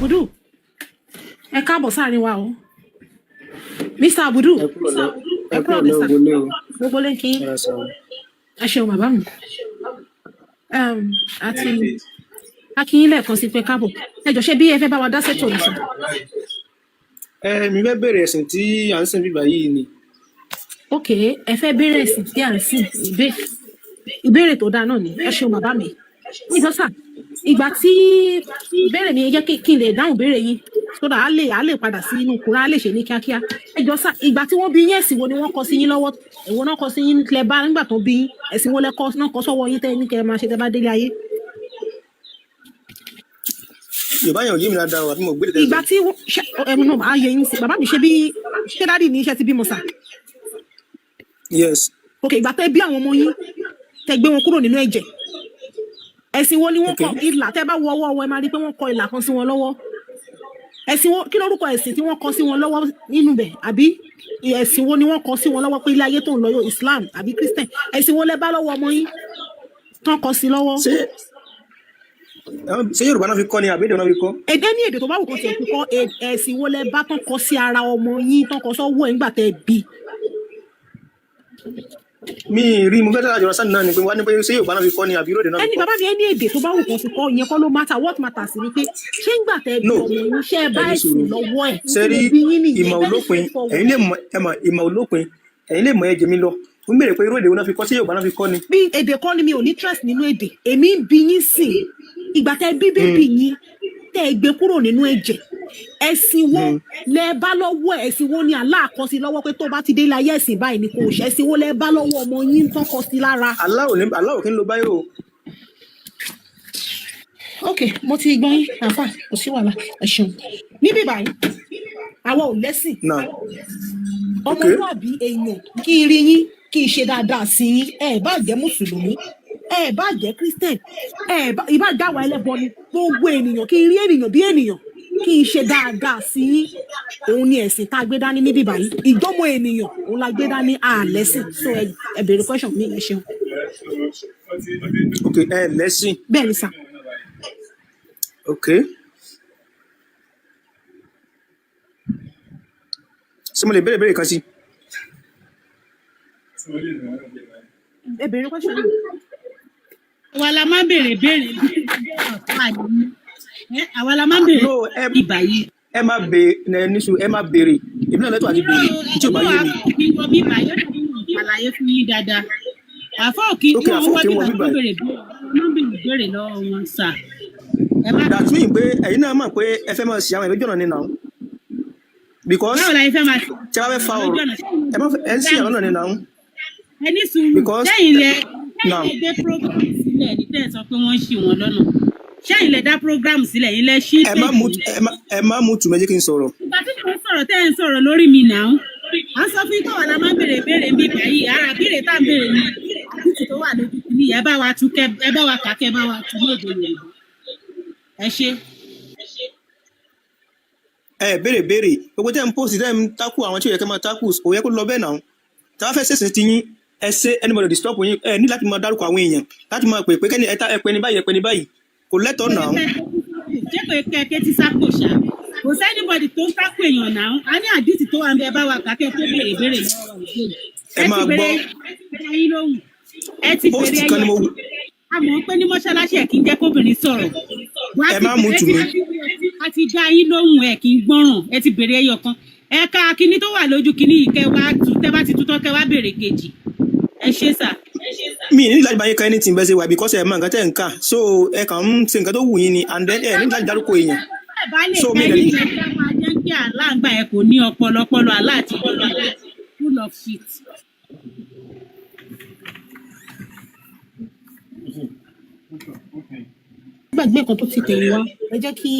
Abudu ẹ káàbọ̀ sáàrin wa o Mr. Abudu ẹ kúrò ní sà gbogbo lẹ́kí ẹ ṣeun bàbá mi àti akínyìn lẹ́ẹ̀kan sí pé káàbọ̀ ẹ jọ̀ọ́ ṣé bí ẹ fẹ́ bá wa dá sẹ́tò ní sà. Mi fẹ́ bẹ̀rẹ̀ ẹ̀sìn tí à ń sìn bíbá yìí ni. ok ẹ fẹ́ bẹ̀rẹ̀ ẹ̀sìn tí à ń sìn ìbéèrè tó dáa náà ni ẹ ṣeun bàbá mi nígbà sà ìgbà tí ìbéèrè mi jẹ́ kí n lè dáhùn ìbéèrè yín sódà á lè padà sí inú kúrá á lè ṣe ní kíákíá ẹ jọ̀ọ́ sà ìgbà tí wọ́n bí yín ẹ̀sìn wo ni wọ́n kọ sí yín lọ́wọ́ èwo náà kọ sí yín lẹ bá nígbà tó bí yín ẹ̀sìn wo lẹ́kọ́ náà kọ sọ́wọ́ yín tẹ́ ní kẹ́ máa ṣe tẹ́ bá délé ayé. Yorùbá yẹn ò yé mi dáadáa wà tí mo gbé tẹ̀lé. ìgbà tí ẹnu náà máa yẹ yín sí bàbá mi ṣé dádì ní iṣẹ́ ti bímọ sà. Yes. ok ìgbà tẹ́ bí àwọn ọmọ yín tẹ́ gbé wọn kúrò nínú ẹ̀jẹ̀ ẹ̀sìn wo ni wọ́n kọ ìlà tẹ́ bá wo ọwọ́ ẹ máa rí pé wọ́n kọ ìlà kan sí wọn lọ́wọ́ ẹ̀sìn wo kí lórúkọ ẹ̀sìn tí wọ́n kọ sí wọn lọ́wọ́ nínú bẹ̀ àbí ẹ̀sìn wo ni wọ́n kọ sí wọn lọ́wọ́ pé ilé ayé tó ń lọ yóò Islam àbí Christian ẹ̀sìn wo lẹ bá lọ́wọ́ ọmọ yín tán kọ sí lọ́wọ́. Ṣé Yorùbá náà fi kọ́ ni àbí èdè náà fi kọ́? èdè ní èdè tó bá wù kó tiẹ̀ fi kọ́ ẹ̀sìn wo lẹ bá tán kọ sí ara ọmọ yín tán kọ sọ́wọ́ ẹ̀ nígbà tẹ́ bí. Mi rí mo fẹ́ tẹ́lá jọ̀rọ̀ sáà náà ni pé wá ní pé ṣé Yorùbá náà fi kọ́ ni àbí èdè náà fi ẹni kọ́? bàbá mi ẹni èdè tó bá wù kó fi kọ́ ìyẹn kọ́ ló matter what matters ni pé ṣé ń gbà tẹ́ bí ọmọ yín ṣe bá ẹ̀sìn lọ́wọ́ ẹ̀ Sẹ́rí ìmọ̀ olópin ẹ̀yin lè mọ̀ ìmọ̀ olópin ẹ̀yin lè mọ̀ ẹ̀jẹ̀ mi lọ mo ń béèrè pé irú èdè wo náà fi kọ́ ṣé Yorùbá náà fi kọ́ ni. bí èdè kọ́ ni mi ò ní trust nínú èdè èmi ń bi yín sìn ìgbà tẹ́ bí bébì yín tẹ́ ẹ gbé kúrò nínú ẹ̀jẹ̀ ẹ̀sìn wo lẹ bá lọ́wọ́ ẹ̀sìn wo ni Allah kọ sí lọ́wọ́ pé tó bá ti dé ilé ayé ẹ̀sìn báyìí ni kò ṣe ẹ̀sìn wo lẹ bá lọ́wọ́ ọmọ yín tán kọ sí lára. Allah ò kí ń lo báyìí o. ok mo ti gbọ́ yín àfà kò sí wàhálà ẹ ṣeun níbí báyìí àwa ò lẹ́sìn ọmọlúwàbí èèyàn kí n rí yín kí n ṣe dáadáa sí yín ẹ bá jẹ́ mùsùlùmí ẹ bá jẹ́ christian ìbá jáwa ẹlẹ́bọ ni gbogbo ènìyàn kí n rí ènìyàn bí ènìyàn kí n ṣe dáadáa sí yín òun ni ẹ̀sìn tá a gbé dání níbí báyìí ìjọ́mọ ènìyàn òun la gbé dání àlẹ́sìn so ẹ bèrè question mi ẹ ṣeun. ok ẹ lẹ́sìn. bẹ́ẹ̀ ni sà. ok ṣé mo lè béèrè kan sí. ẹ bèrè question mi. àwa la máa béèrè àwa la máa béèrè ibà yìí. ẹ má béèrè níṣu ẹ má béèrè èmi náà lẹ́tọ̀ọ́ àti béèrè tí ò bá yé mi. kí wọ́n bíbà yóò dàbí àlàyé fún yín dáadáa. àfọ́ kí wọ́n wọ́n bíbà tó béèrè lọ́wọ́ wọn sà. that mean pé ẹ̀yin náà mọ̀ pé ẹ fẹ́ máa ṣe àwọn ìlú jọ̀nà ní náà because báwo la yẹ fẹ́ máa ṣe tí a bá fẹ́ fa ọ̀rọ̀ ẹ ń ṣe àwọn náà ní náà. ẹni sùúrù sẹ́yìn lẹ gbé program sílẹ̀ ní tẹ̀ sọ pé wọ́n ń ṣì wọ́n lọ́nà sẹ́yìn lẹ dá program sílẹ̀ yín lẹ ṣí pé. ẹ má mú tù méjì kí n sọ̀rọ̀. ìgbà tí mo sọ̀rọ̀ tẹ́ ẹ̀ ń sọ̀rọ̀ lórí mi náà à ń sọ fún ikọ̀ wà la máa ń béèrè ń bí báyìí ara béèrè tá à ń béèrè ní àdúgbò tó wà lójú kìíní ẹ bá wa tú ẹ bá wa kà kẹ́ ẹ bá wa tú ní èdè Yorùbá ẹ ṣe. ẹ béèrè gbogbo tẹ́ ń post tẹ́ ń tákù àwọn tí ò yẹ kẹ́ máa tákù ò yẹ kó lọ bẹ́ẹ̀ náà tí wọ́n fẹ́ ṣèṣin ti yín ẹ ṣe anybody disturb yín ẹ ní láti máa dárúkọ àwọn èèyàn láti máa pè pé kẹ́ni ẹ pẹ́ ní báyìí kò lẹ́tọ̀ọ́ náà. ṣé kò kẹ́kẹ́ tí sápò ṣá kò sẹ́nibọ̀dì tó ń tákù èèyàn náà a ní àdìsí tó wà ń bẹ bá wa kàkẹ́ tó béèrè lọ́wọ́ ẹ máa gbọ́ ẹ ti béèrè ẹyọ àmọ́ pé ní mọ́ṣáláṣí ẹ̀ kì í jẹ́ kóbìnrin sọ̀rọ̀ ẹ má mú tù mí. a ti dá yín lóhùn ẹ̀ kì í gbọ́ràn ẹ ti béèrè ẹyọ kan ẹ̀ka kíní tó wà lójú kíní yìí kẹ́ bá ti tútọ́ kẹ́ wá béèrè kejì ẹ ṣe sà. mi ní láti bá yín ká anything bẹ́ẹ̀ ṣe wà because ẹ mọ nǹkan tẹ́ ń kà so ẹ kàn ń ṣe nǹkan tó wù yín ni and then ẹ ní láti dárúkọ èèyàn. so mi lè ní. ẹ máa jẹ́ kí aláǹgbá ẹ kò ní ọpọlọ aláàtì full of shit. gbàgbé nǹkan tó ti tẹ̀lé wa ẹ jẹ́ kí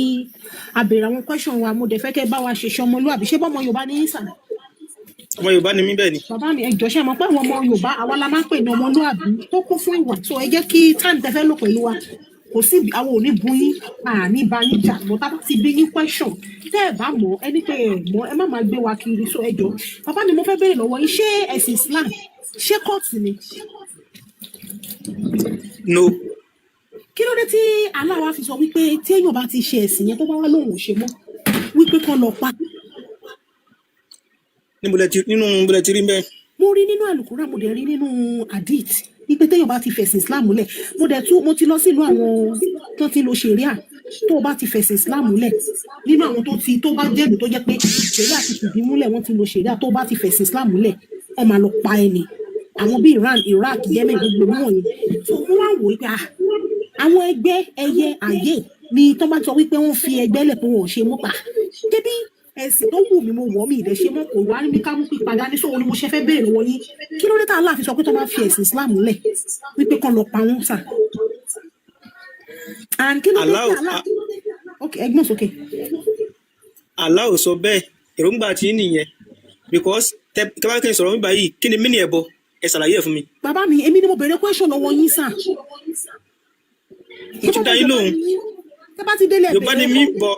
a béèrè àwọn question wa mo dẹ̀ fẹ́ kẹ́ bá wa ṣe ṣọmọlúwàbí ṣé bọ́mọ Yorùbá ní sàn. ọmọ Yorùbá ni mí bẹ́ẹ̀ ni. bàbá mi ẹjọ ṣe mọ̀ pé àwọn ọmọ Yorùbá àwa la máa ń pè ní ọmọlúwàbí tó kún fún ìwà tó ẹ jẹ́ kí time tẹ́ fẹ́ lò pẹ̀lú wa kò sí àwọn ò ní bu yín àní bá yín jà mọ́ tá bá ti bí yín question tẹ́ ẹ bá mọ̀ ẹni pé ẹ mọ̀ ẹ má máa gbé wa kiri so ẹjọ bàbá mi mo fẹ́ béèrè lọ́wọ́ yín ṣé ẹ̀sìn Islam ṣé kóòtù ni. no. kí ló dé tí aláwa fi sọ wípé tí èèyàn bá ti ṣe ẹ̀sìn yẹn tó bá wá lóhùn ò ṣe mọ́ wípé kán lọ pa. nínú bílẹ̀ tí rí bẹ́ẹ̀. mo rí nínú àlùkùránì mo dẹ̀ rí nínú hadith wípé téèyàn bá ti fẹ̀sìn Islam lẹ̀ mo ti lọ sílùú àwọn tó ti lo ṣẹ̀ríà tó bá ti fẹ̀sìn Islam lẹ̀ nínú àwọn tó bá jẹ́bi tó jẹ́ pé ṣẹ̀ríà ti fìdí múlẹ̀ wọ́n ti lo ṣẹ̀ríà tó bá ti fẹ̀sìn Islam lẹ̀ wọ́n máa lọ pa ẹni àwọn bíi Iran Iraq Yemen gbogbo wọ̀nyí tó wọ́n wá wò wípé àwọn ẹgbẹ́ ẹyẹ àyè ni tó bá sọ wípé wọ́n fi ẹgbẹ́ lẹ̀ pé wọ́n ṣe mú pa débí ẹ̀sìn tó wù mí mo wọ̀ mí ìdẹ̀ ṣe mọ́ kò wá ní ká mú pípadà ní sóhun ni mo ṣe fẹ́ béèrè lọ́wọ́ yín kí ló dé tá Allah fi sọ pé tó bá fi ẹ̀sìn Islam lẹ̀ wípé kán lọ pa wọ́n sà. and kí ló dé tí Allah ok ẹgbọ́n sókè. Allah ò sọ bẹ́ẹ̀ èròǹgbà tí nìyẹn because tẹ́bá kí n sọ̀rọ̀ mi báyìí kí ni mí ni ẹ̀bọ ẹ ṣàlàyé ẹ̀ fún mi. bàbá mi èmi ni mo béèrè question lọ́wọ́ yín sà. mo ti dá yín lóhùn tẹ́ bá ti délé Yorùbá ni mí bọ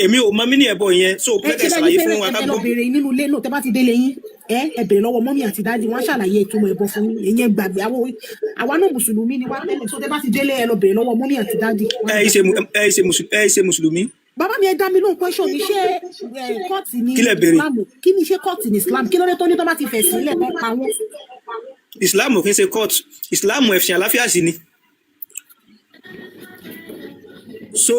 èmi ò mọ mí ní ẹ̀bọ yẹn so pẹ́kẹ́ ṣàlàyé fún wa ká gbọ́. ẹ béèrè nínú ilé náà tẹ́ bá ti délé yín ẹ béèrè lọ́wọ́ mọ́mí àti dáàdì wọ́n ṣàlàyé ìtumọ̀ ẹ̀bọ fún yín ìyẹn gbàgbé àwa náà mùsùlùmí ni wá tẹ́lẹ̀ so tẹ́ bá ti délé ẹ lọ béèrè lọ́wọ́ mọ́mí àti dáàdì. ẹ ṣe mùsùlùmí. bàbá mi ẹ dá mi lóhùn question ní ṣé kóòtù ní Islam kí ni ṣé kóòtù ní Islam kí ló dé tó ní tó bá ti fẹ̀ sílẹ̀ kọ́ pa wọ́n. Islam kì í ṣe kóòtù Islam ẹ̀sìn àláfíà sí ni. so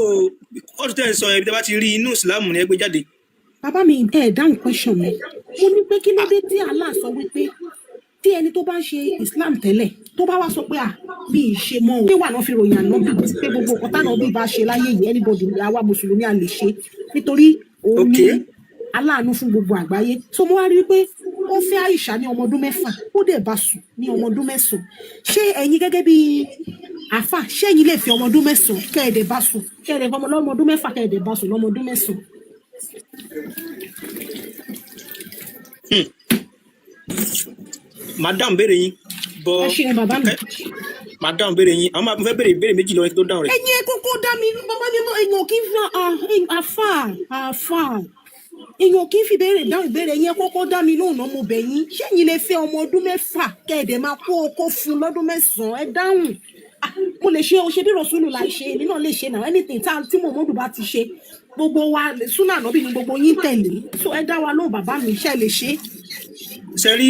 kóòtù tẹ́ ẹ sọ ẹ̀ bí tẹ́ bá ti rí inú Islam ni ẹ gbé jáde. bàbá mi ẹ dáhùn question mi mo ní pé kí ló dé tí Allah sọ wípé tí ẹni tó bá ń ṣe Islam tẹ́lẹ̀ tó bá wá sọ pé bí ìṣe mọ́ òun pé wà náà fi ròyìn àná bí pé gbogbo nǹkan táwọn òbí bá ṣe láyé yìí anybody àwa mùsùlùmí a lè ṣe nítorí òun ní aláàánú fún gbogbo àgbáyé so mo wá rí i pé ó fẹ́ Àìṣà ní ọmọ ọdún 6 ó dẹ̀ bá sùn ní ọmọ ọdún 9 ṣé ẹ̀yin gẹ́gẹ́ bí àfà ṣé ẹ̀yin lè fi ọmọ ọdún 9 kẹ́ẹ̀dẹ̀ bá sùn kẹ́ẹ̀dẹ̀ fọmọ lọ́mọ ọdún 6 kẹ́ẹ̀dẹ̀ bá sùn lọ́mọ ọdún 9. madam béèrè yín bọ ẹ ṣe bàbá mi. madam béèrè yín àwọn máa fẹ́ béèrè ìbéèrè méjì lọ́wọ́ tó dáhùn rẹ̀. ẹ̀yin ẹ kókó dá mi bàbá mi mọ èèyàn kì í fi àfà èèyàn kì í fi béèrè dáhùn ìbéèrè yẹn kókó dá mi lóhùn náà mo bẹ̀ yín ṣé ẹ̀yin lè fẹ́ ọmọ ọdún 6 kẹ́ẹ̀dẹ̀ máa kó okó fún lọ́dún 9 ẹ dáhùn mo lè ṣe o ṣe bí rọ̀ṣúlù láì ṣe èmi náà lè ṣe náà anything tí Muhammadu bá ti ṣe gbogbo wa súnà ànábì ni gbogbo yín tẹ̀lé so ẹ dá wa lóhùn bàbá mi ṣe lè ṣe. ṣe rí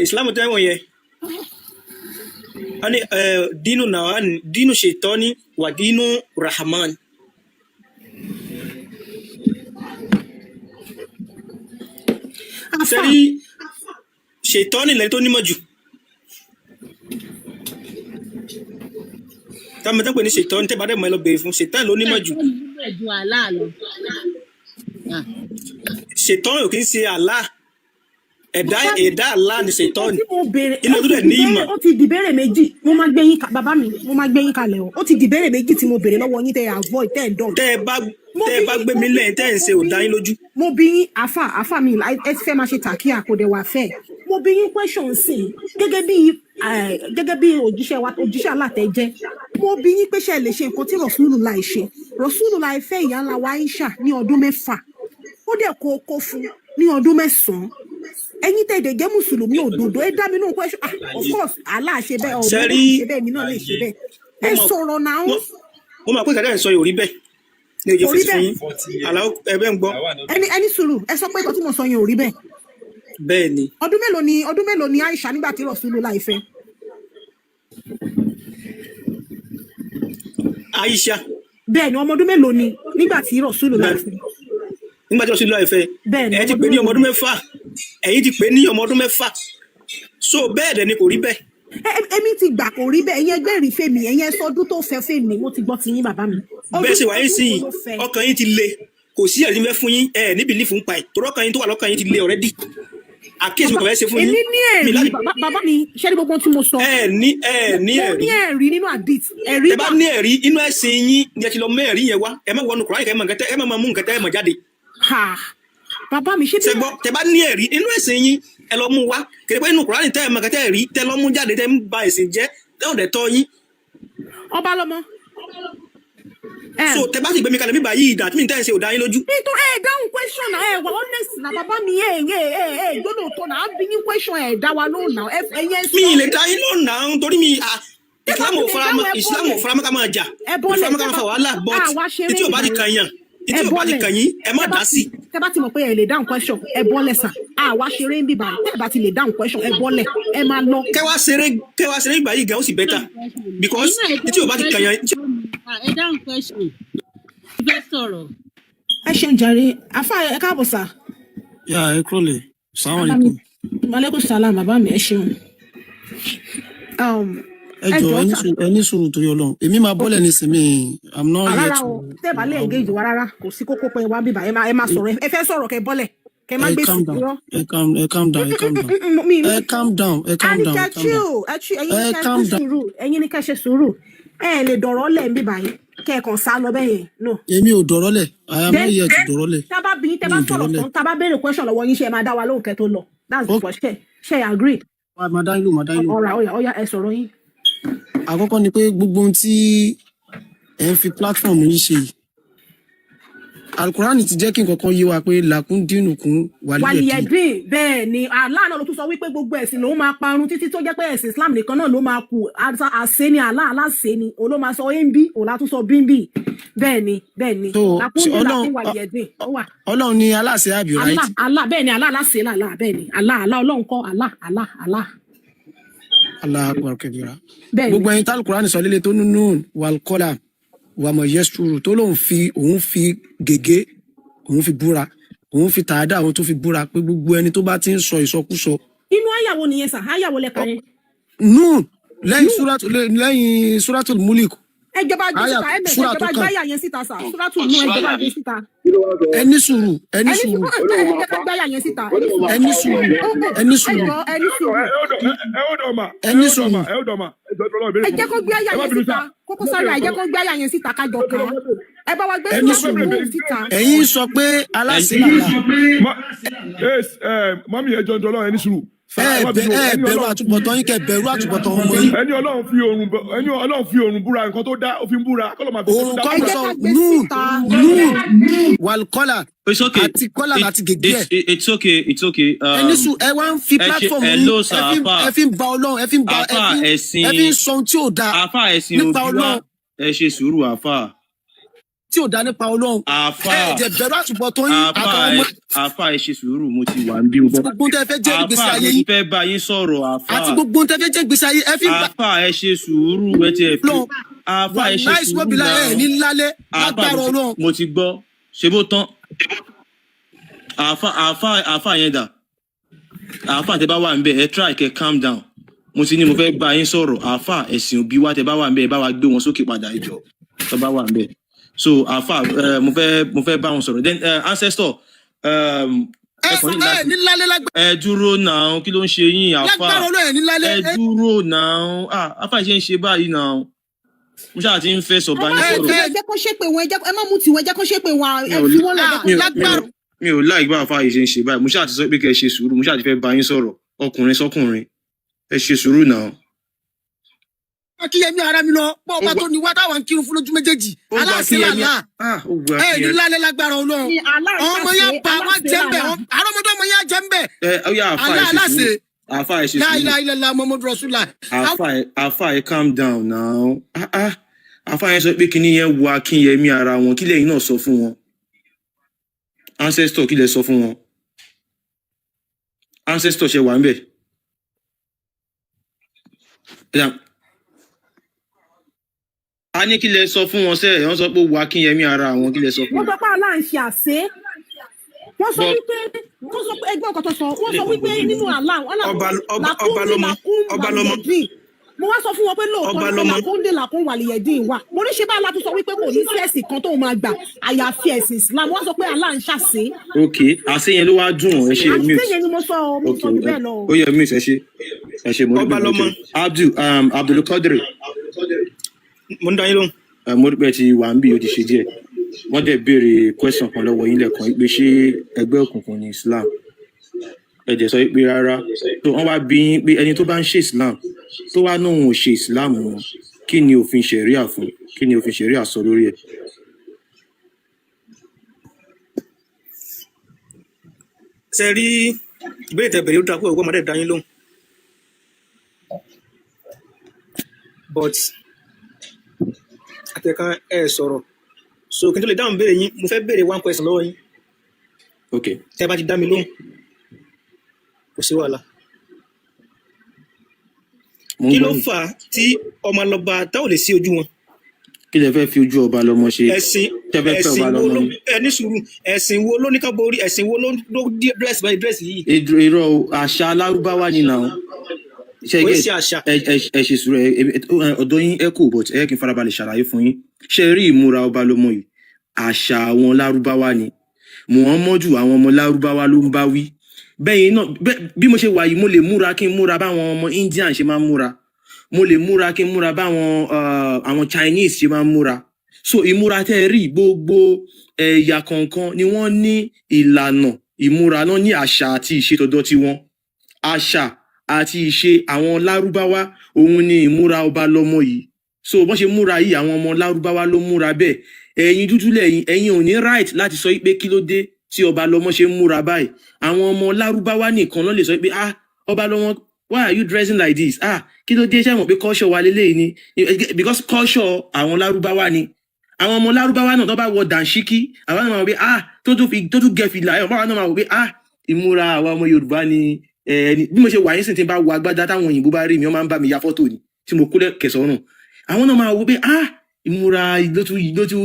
Islam tẹ́wọ̀n yẹn wọ́n ní dínú náà dínú ṣètọ́ni wà dínú rahman. ṣe rí ṣètọ́ni lẹ́ni tó nímọ̀ jù táwọn mẹ́ta pè ní ṣètọ́ni tẹ́ bá dẹ̀ mọ́ ẹ lọ bèrè fún ṣètọ́ni ló nímọ̀ jù. ṣètọ́ni ò kì í ṣe Allah ẹ̀dá Allah ni ṣètọ́ni inú tó dẹ̀ ní ìmọ̀. ó ti dìbéèrè méjì mo máa gbé yín bàbá mi mo máa gbé yín kalẹ̀ o ó ti dìbéèrè méjì tí mo béèrè lọ́wọ́ yín tẹ́ ẹ avoid tẹ́ ẹ dán. tẹ́ ẹ bá gbé mi lẹ́yìn tẹ́ ẹ ń ṣe ò dá yín lójú. mo bí yín àfà mi ẹ ti fẹ́ máa ṣe tàkíyà kò dẹ̀ wà fẹ́ mo bí yín question sí gẹ́gẹ́ bí òjíṣẹ́ alátẹ̀ jẹ́ mo bí yín pé ṣe lè ṣe nǹkan tí Rasulullah ṣe Rasulullah fẹ́ ìyá ńlá wa Aisha ní ọdún 6 ó dẹ̀ kó okó fún ní ọdún 9 ẹ̀yin tẹ́ jẹ́ mùsùlùmí òdodo ẹ dá mi lóhùn question of course Allah ṣe bẹ́ẹ̀ ọ̀gbọ́n ṣe bẹ́ẹ̀ mi náà lè ṣe bẹ́ẹ̀ ẹ sọ̀rọ̀ náà. mo máa pé kàdá ẹ̀ sọ yóò rí bẹ́ẹ̀ ní ojú fèsì fún yín aláwọ̀ ẹ̀bẹ̀ ń gbọ́. ẹni sùúrù ẹ sọ pé nǹkan tí mo sọ yẹn ò rí bẹ́ẹ̀. bẹ́ẹ̀ ni. ọdún mélòó ni Aisha nígbà tí Rasulullah fẹ́. Aisha. bẹ́ẹ̀ ni ọmọ ọdún mélòó ni nígbà tí Rasulullah fẹ́. nígbà tí Rasulullah fẹ́ ẹ ti pè ní ọmọ ọdún 6 ẹ̀yin ti pè ní ọmọ ọdún 6 so bẹ́ẹ̀ dẹ̀ ni kò rí bẹ́ẹ̀. èmi ti gbà kò rí bẹ́ẹ̀ ẹ̀yin ẹgbẹ́ rí fèmí ẹ̀yin ẹ̀sọ́ ọdún tó fẹ́ fèmí mo ti gbọ́ ti yín bàbá mi. bẹ́ẹ̀ sì wáyé sí ọkàn yín ti le kò sí ẹ̀rí fẹ́ fún yín ní bìlífù ń pa ẹ̀ torí ọkàn yín tó wà lọ́kàn yín ti le already àkíyèsí mo kàn fẹ́ ṣe fún yín. èmi ní ẹ̀rí bàbá mi ṣé ní gbogbo tí mo sọ. ní ẹ̀rí. mo ní ẹ̀rí nínú àdìt ẹ̀rí. ẹ bá ní ẹ̀rí inú ẹ̀sìn yín ni ẹ ti lọ mú ẹ̀rí yẹn wá ẹ má wọnú Kùránì ẹ má mú nǹkan tẹ́ ẹ mọ̀ jáde. bàbá mi ṣé bí. ṣẹgbọ́ tẹ bá ní ẹ̀rí inú ẹ̀sìn yín ẹ lọ mú wá kèrè pé inú Kùránì tẹ́ ẹ mọ̀ kẹ́tẹ́ ẹ̀rí tẹ́ lọ mú jáde tẹ́ ń ba ẹ̀sìn jẹ́ tẹ́ ọ̀dẹ̀ tọ́ yín. ọba lọmọ. so tẹ bá sì gbé mi kalẹ̀ bíbá yìí ìdá tí mi tẹ́ ẹ ṣe ò dá yín lójú. nítorí dáhùn question wà honest na bàbá mi gbọ́dọ̀ tó náà bí yín question dá wa lóhùn náà ẹ̀yẹ sọ. mi ì lè dá yín lóhùn náà torí mi tẹ́ bá Islam ti ò lè dáhùn ẹ Islam ò bọ́lẹ̀ faramọ́ ká máa jà ẹ kò bọ́lẹ̀ faramọ́ ká tẹ́ máa bá fa wàhálà but àwa ṣeré tí ò bá ti ìbàrẹ̀ kàn yàn ẹ tí ò bá ti bọ́lẹ̀ kàn yín ẹ má tẹ́ bá dá ti sí. tẹ́ bá ti mọ̀ pé ẹ lè dáhùn question ẹ bọ́lẹ̀ sà àwa ṣeré ń bìbàrẹ̀ tẹ́ bá ti lè dáhùn question ẹ bọ́lẹ̀ ẹ máa lọ. kẹwàá ṣeré ìgbà yìí gan ó sì bẹ́tà because tí ò bá ti kàn yàn ẹ dáhùn question fẹ́ sọ̀rọ̀. ẹ ṣe ń jàre àfa ẹ káàbọ̀ sà. yà ẹ kúrọ̀lẹ̀ sàwọn àlejò. maaleykum salaam bàbá mi ẹ ṣeun. ẹ jọ ẹ ní sùúrù torí Ọlọ́run èmi máa bọ́lẹ̀ nísìnyí i'm not here rárá to. o tẹ́ bá lè engage wa rárá kò sí kókó pé wá bíbá ẹ máa sọ̀rọ̀ ẹ fẹ́ sọ̀rọ̀ kẹ́ bọ́lẹ̀ kẹ́ má gbé sí irọ́. ẹ calm down ẹ calm down. àníkẹ́ chill ẹ̀yin ní kẹ́ ṣe sùúrù ẹ lè dọ̀rọ̀ lẹ̀ ń bíbá yẹn kẹ́ ẹ kàn sá lọ bẹ́ẹ̀ yẹn no. èmi ò dọ̀rọ̀ lẹ̀ I am not here to dọ̀rọ̀ lẹ̀. tá bá bí tẹ́ bá sọ̀rọ̀ tán tá bá béèrè question lọ́wọ́ yín ṣe máa dá wa lóhùn kẹ́ tó lọ that's the question ṣe agree. máa dá yín lò. ọ̀rà ẹ sọ̀rọ̀ yín. àkọ́kọ́ ni pé gbogbo ohun tí ẹ ń fi platform yìí ṣe yìí alukurani ti jẹ́ kí nǹkan kan yé wa pé làkún dínú kún wàlíyẹ̀dín bẹ́ẹ̀ ni Allah náà ló tún sọ wípé gbogbo ẹ̀sìn ló máa parun títí tó jẹ́ pé ẹ̀sìn Islam nìkan náà ló máa kù àṣẹ ni Allah aláṣẹ ni òun ló máa sọ ẹ̀ńbí òun látún sọ bíńbí bẹ́ẹ̀ ni làkún dín làkún wàlíyẹ̀dín ó wà. Ọlọ́run ni aláṣẹ àbí right. Allah bẹ́ẹ̀ ni Allah aláṣẹ làlá bẹ́ẹ̀ ni Allah Ọlọ́run kọ́ Allah. akbar kabira. Gbogbo ẹyin tálùkùránì sọ líle tó nínú wàlkọ́là wàmọ̀ yẹ́sùrù tó lóun fi gègé òun fi búra òun fi tàádà òun tó fi búra pé gbogbo ẹni tó bá ti ń sọ ìsọkúsọ. Inú àyàwó nìyẹn sà àyàwó lẹ́ka yẹn. lẹ́yìn suratul mulik. Ẹjọba gbé síta ẹjọba gbé àyà yẹn síta sà suratul nù ẹjọba gbé síta. Ẹni sùúrù. Ẹni sùúrù. Ẹ jẹ́ kó gbé àyà yẹn síta kókó sáré ẹ jẹ́ kó gbé àyà yẹn síta kájọ kan ẹ bá wa gbé síta. Ẹ̀yin sọ pé aláṣẹ làlá. Mọ́mí ẹjọ́ ńdọ́lọ́ ẹni sùúrù. Bẹ̀rù àtúbọ̀tán yín kẹ bẹ̀rù àtúbọ̀tán ọmọ yín. Ẹni Ọlọ́run fi oòrùn búra nǹkan tó dá ó fi ń búra kọ́lọ́ máa fi oòrùn kọ́ sọ wàlkọ́là àti kọ́là àti gègé ẹ̀. It's okay. Ẹni sùn ẹ wá ń fi platform yín ẹ fi ń ba Ọlọ́run ẹ fi ń sọ ohun tí ò dáa nípa Ọlọ́run. Ẹ ṣe sùúrù àfà. Tí ò dá nípa Ọlọ́run. Ẹ̀jẹ̀ bẹ̀rù àtúbọ̀tán yín àtàwọn ọmọ. Àfà ẹ ṣe sùúrù mo ti wà ń bí. Gbogbo tẹ fẹ́ jẹ́ ìgbésí ayé yìí. Àfà mo fẹ́ bá yín sọ̀rọ̀ àfà. Àti gbogbo tẹ fẹ́ jẹ́ ìgbésí ayé ẹ fi bá. Àfà ẹ ṣe sùúrù ẹ ti ẹ̀ fi. Àfà ẹ ṣe sùúrù náà. ẹ̀ ní lálẹ́ lágbára Ọlọ́run. Mo ti gbọ́ ṣe bó tán. Àfà yẹn dà. Àfà tẹ bá wà ń bẹ̀ ẹ try kẹ calm down. Mo ti ní mo fẹ́ bá yín sọ̀rọ̀ àfà ẹ̀sìn òbí wa tẹ bá wà ń bẹ̀ ẹ bá wa gbé wọn sókè padà ìjọ tẹ bá wà ń bẹ̀. So àfà mo fẹ́ bá wọn sọ̀rọ̀ then ancestor ẹ dúró náà kí ló ń ṣe yín àfà ẹ dúró náà àfà ṣe ń ṣe báyìí náà mo ṣáà ti ń fẹ́ sọ bá yín sọ̀rọ̀. ẹ jẹ́ kó ṣépè wọn ẹ má mú tiwọn ẹ jẹ́ kó ṣépè wọn ẹ fi wọn lọ lágbára. Mi ò láì bá àfà yìí ṣe ń ṣe báyìí mo ṣáà ti sọ pé kẹ́ ẹ ṣe sùúrù mo ṣáà ti fẹ́ bá yín sọ̀rọ̀ ọkùnrin sọ́kùnrin ẹ ṣe sùúrù náà. Akíyẹmí ara mi lọ pọ̀ ọba tó ní wá táwọn ń kírun fún lójú méjèèjì aláṣẹ làlá ẹ ní lálẹ́ lágbára Ọlọ́run ọmọ yẹn bá wọn jẹ́ ń bẹ̀ àrọ́mọdé ọmọ yẹn jẹ́ ń bẹ̀ aláṣẹ àfà ẹ ṣe sùúrù láìláìlá Muhammadu Rasulullah. àfà ẹ calm down now àfà yẹn sọ pé kíní yẹn wo Akínyẹmí ara wọn kí lẹ́yìn náà sọ fún wọn ancestor kí lẹ sọ fún wọn ancestor ṣe wà ń bẹ̀. A ní kí lẹ sọ fún wọn sẹ wọn sọ pé wo Akínyẹmí ara àwọn kí lẹ sọ fún wọn. wọ́n sọ pé Allah ń ṣe àṣẹ wọ́n sọ pé ẹgbẹ́ ọkọ̀ tó sọ wọ́n sọ wípé nínú Allah ọba lọmọ mo wá sọ fún wọn pé lóòótọ́ ní làkúndé làkún wàlìyẹ̀dín wà mo ní ṣe bá Allah tó sọ wípé kò ní sí ẹ̀sìn kan tó máa gbà àyàfi ẹ̀sìn Islam wọ́n sọ pé Allah ń ṣàṣẹ. ok àṣẹ yẹn ló wá dùn ẹ ṣe mute àṣẹ yẹn ni mo sọ jù bẹ́ẹ̀ lọ. ó yẹ mute ẹ ṣe mo ọba lọmọ Abdulkadir mo ń dá yín lóhùn. mo rí pé ti wà ń bí o ti ṣe díẹ̀ wọ́n dẹ̀ béèrè question kan lọ́wọ́ yín lẹ́ẹ̀kan pé ṣé ẹgbẹ́ òkùnkùn ní Islam ẹ dẹ̀ sọ pé rárá tó wọ́n wá bí yín pé ẹni tó bá ń ṣe Islam tó wá náà ò ṣe Islam wọn kí ni òfin ṣẹ̀ríà fún kí ni òfin ṣẹ̀ríà sọ lórí ẹ̀. ṣe rí ìbéèrè tẹ́ bẹ̀rẹ̀ ó dáa pé ọgbọ́n ọmọdé dá yín lóhùn. but àtẹ̀kan ẹ̀ sọ̀rọ̀ so kí n tó lè dáhùn béèrè yín mo fẹ́ béèrè one question lọ́wọ́ yín ok tẹ́ bá ti dá mi lóhùn kò sí wàhálà. mo ń Kí gbọ́ ló yín. fà á tí ọmọ lọ́ba tá ò lè sí ojú wọn? kí lẹ fẹ́ fi ojú ọba lọ́mọ ṣe Ẹ̀sìn tẹ́ fẹ́ fẹ́ ẹ̀sìn ọba wo lọ́mọ ló ni. ní sùúrù ẹ̀sìn wo ló ní ká borí ẹ̀sìn wo ló dírẹ́sì báyìí dírẹ́sì yìí irọ́ o, àṣà alárúbáwá ni nà ó ṣe kò í get ṣe àṣà. ẹ ṣe sùúrù ọ̀dọ̀ yín ẹ kò but ẹ kí n farabalẹ̀ ṣàlàyé fún yín ṣe rí ìmúra ọba lọ́mọ yìí àṣà àwọn lárúbáwá ni muhammadu àwọn ọmọ lárúbáwá ló ń bá wí bẹ́ẹ̀ náà bí mo ṣe wà yìí mo lè múra kí n múra báwọn ọmọ indian ṣe máa ń múra mo lè múra kí n múra báwọn àwọn chinese ṣe máa ń múra so ìmúra tẹ́ ẹ rí gbogbo ẹ̀yà kọ̀ọ̀kan ni wọ́n ní ìlànà ìmúra náà ní àṣà àti ìṣe tọ̀dọ̀ tiwọn àṣà àti ìṣe àwọn lárúbáwá òun ni ìmúra ọba lọ́mọ yìí so bọ́n ṣe múra yìí àwọn ọmọ lárúbáwá ló múra bẹ́ẹ̀ ẹ̀yin dúdú lẹ́yìn ẹ̀yin ò ní right láti sọ pé kí ló dé tí ọba lọ́mọ ṣe ń múra báyìí àwọn ọmọ lárúbáwá nìkan ló lè sọ pé ọba lọ́mọ why are you dressing like this kí ló dé ṣe mọ̀ pé culture wa lélẹ́yìí ni because culture àwọn lárúbáwá ni àwọn ọmọ lárúbáwá náà tó bá wọ dànṣíkí àwọn náà máa wọ pé tó tún gẹ fìlà ẹ̀ báwa náà máa wọ pé ìmúra àwọn ọmọ yorùbá ni bí mo ṣe wà yín sì ti bá wọ agbádá táwọn òyìnbó bá rí mi wọ́n máa ń bá mi ya fọ́tò ni tí mo kó kẹsàn-án àwọn náà máa wọ pé ìmúra ló tún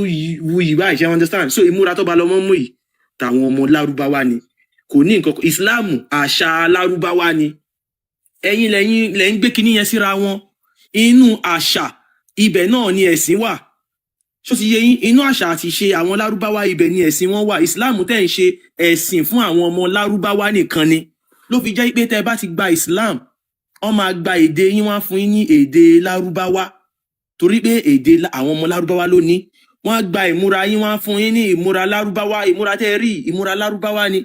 wu yìí báyìí ṣe understand so ìmúra tó bá lọ mọ́ mú yìí tàwọn ọmọ lárúbáwá ni kò ní nǹkan ìsìláàmù àṣà lárúbáwá ni ẹ̀yin lẹ́yìn gbé kinní yẹn síra wọn inú àṣà ibẹ̀ náà ni ẹ̀sìn wà ṣó ti yé yín inú àṣà àti ìṣe àwọn lárúbáwá ibẹ̀ ni ẹ̀sìn wọn wà ìsìláàmù tẹ̀ ń ṣe ẹ̀sìn fún àwọn ọmọ lárúbáwá nìkan ni ló fi jẹ́ pé tẹ́ bá ti gba islam wọ́n máa gba èdè yín wá fún yín ní èdè lárúbáwá torí pé èdè àwọn ọmọ lárúbáwá ló ní wọ́n á gba ìmúra yín wá fún yín ní ìmúra lárúbáwá ìmúra tẹ́ rí ìmúra lárúbáwá ni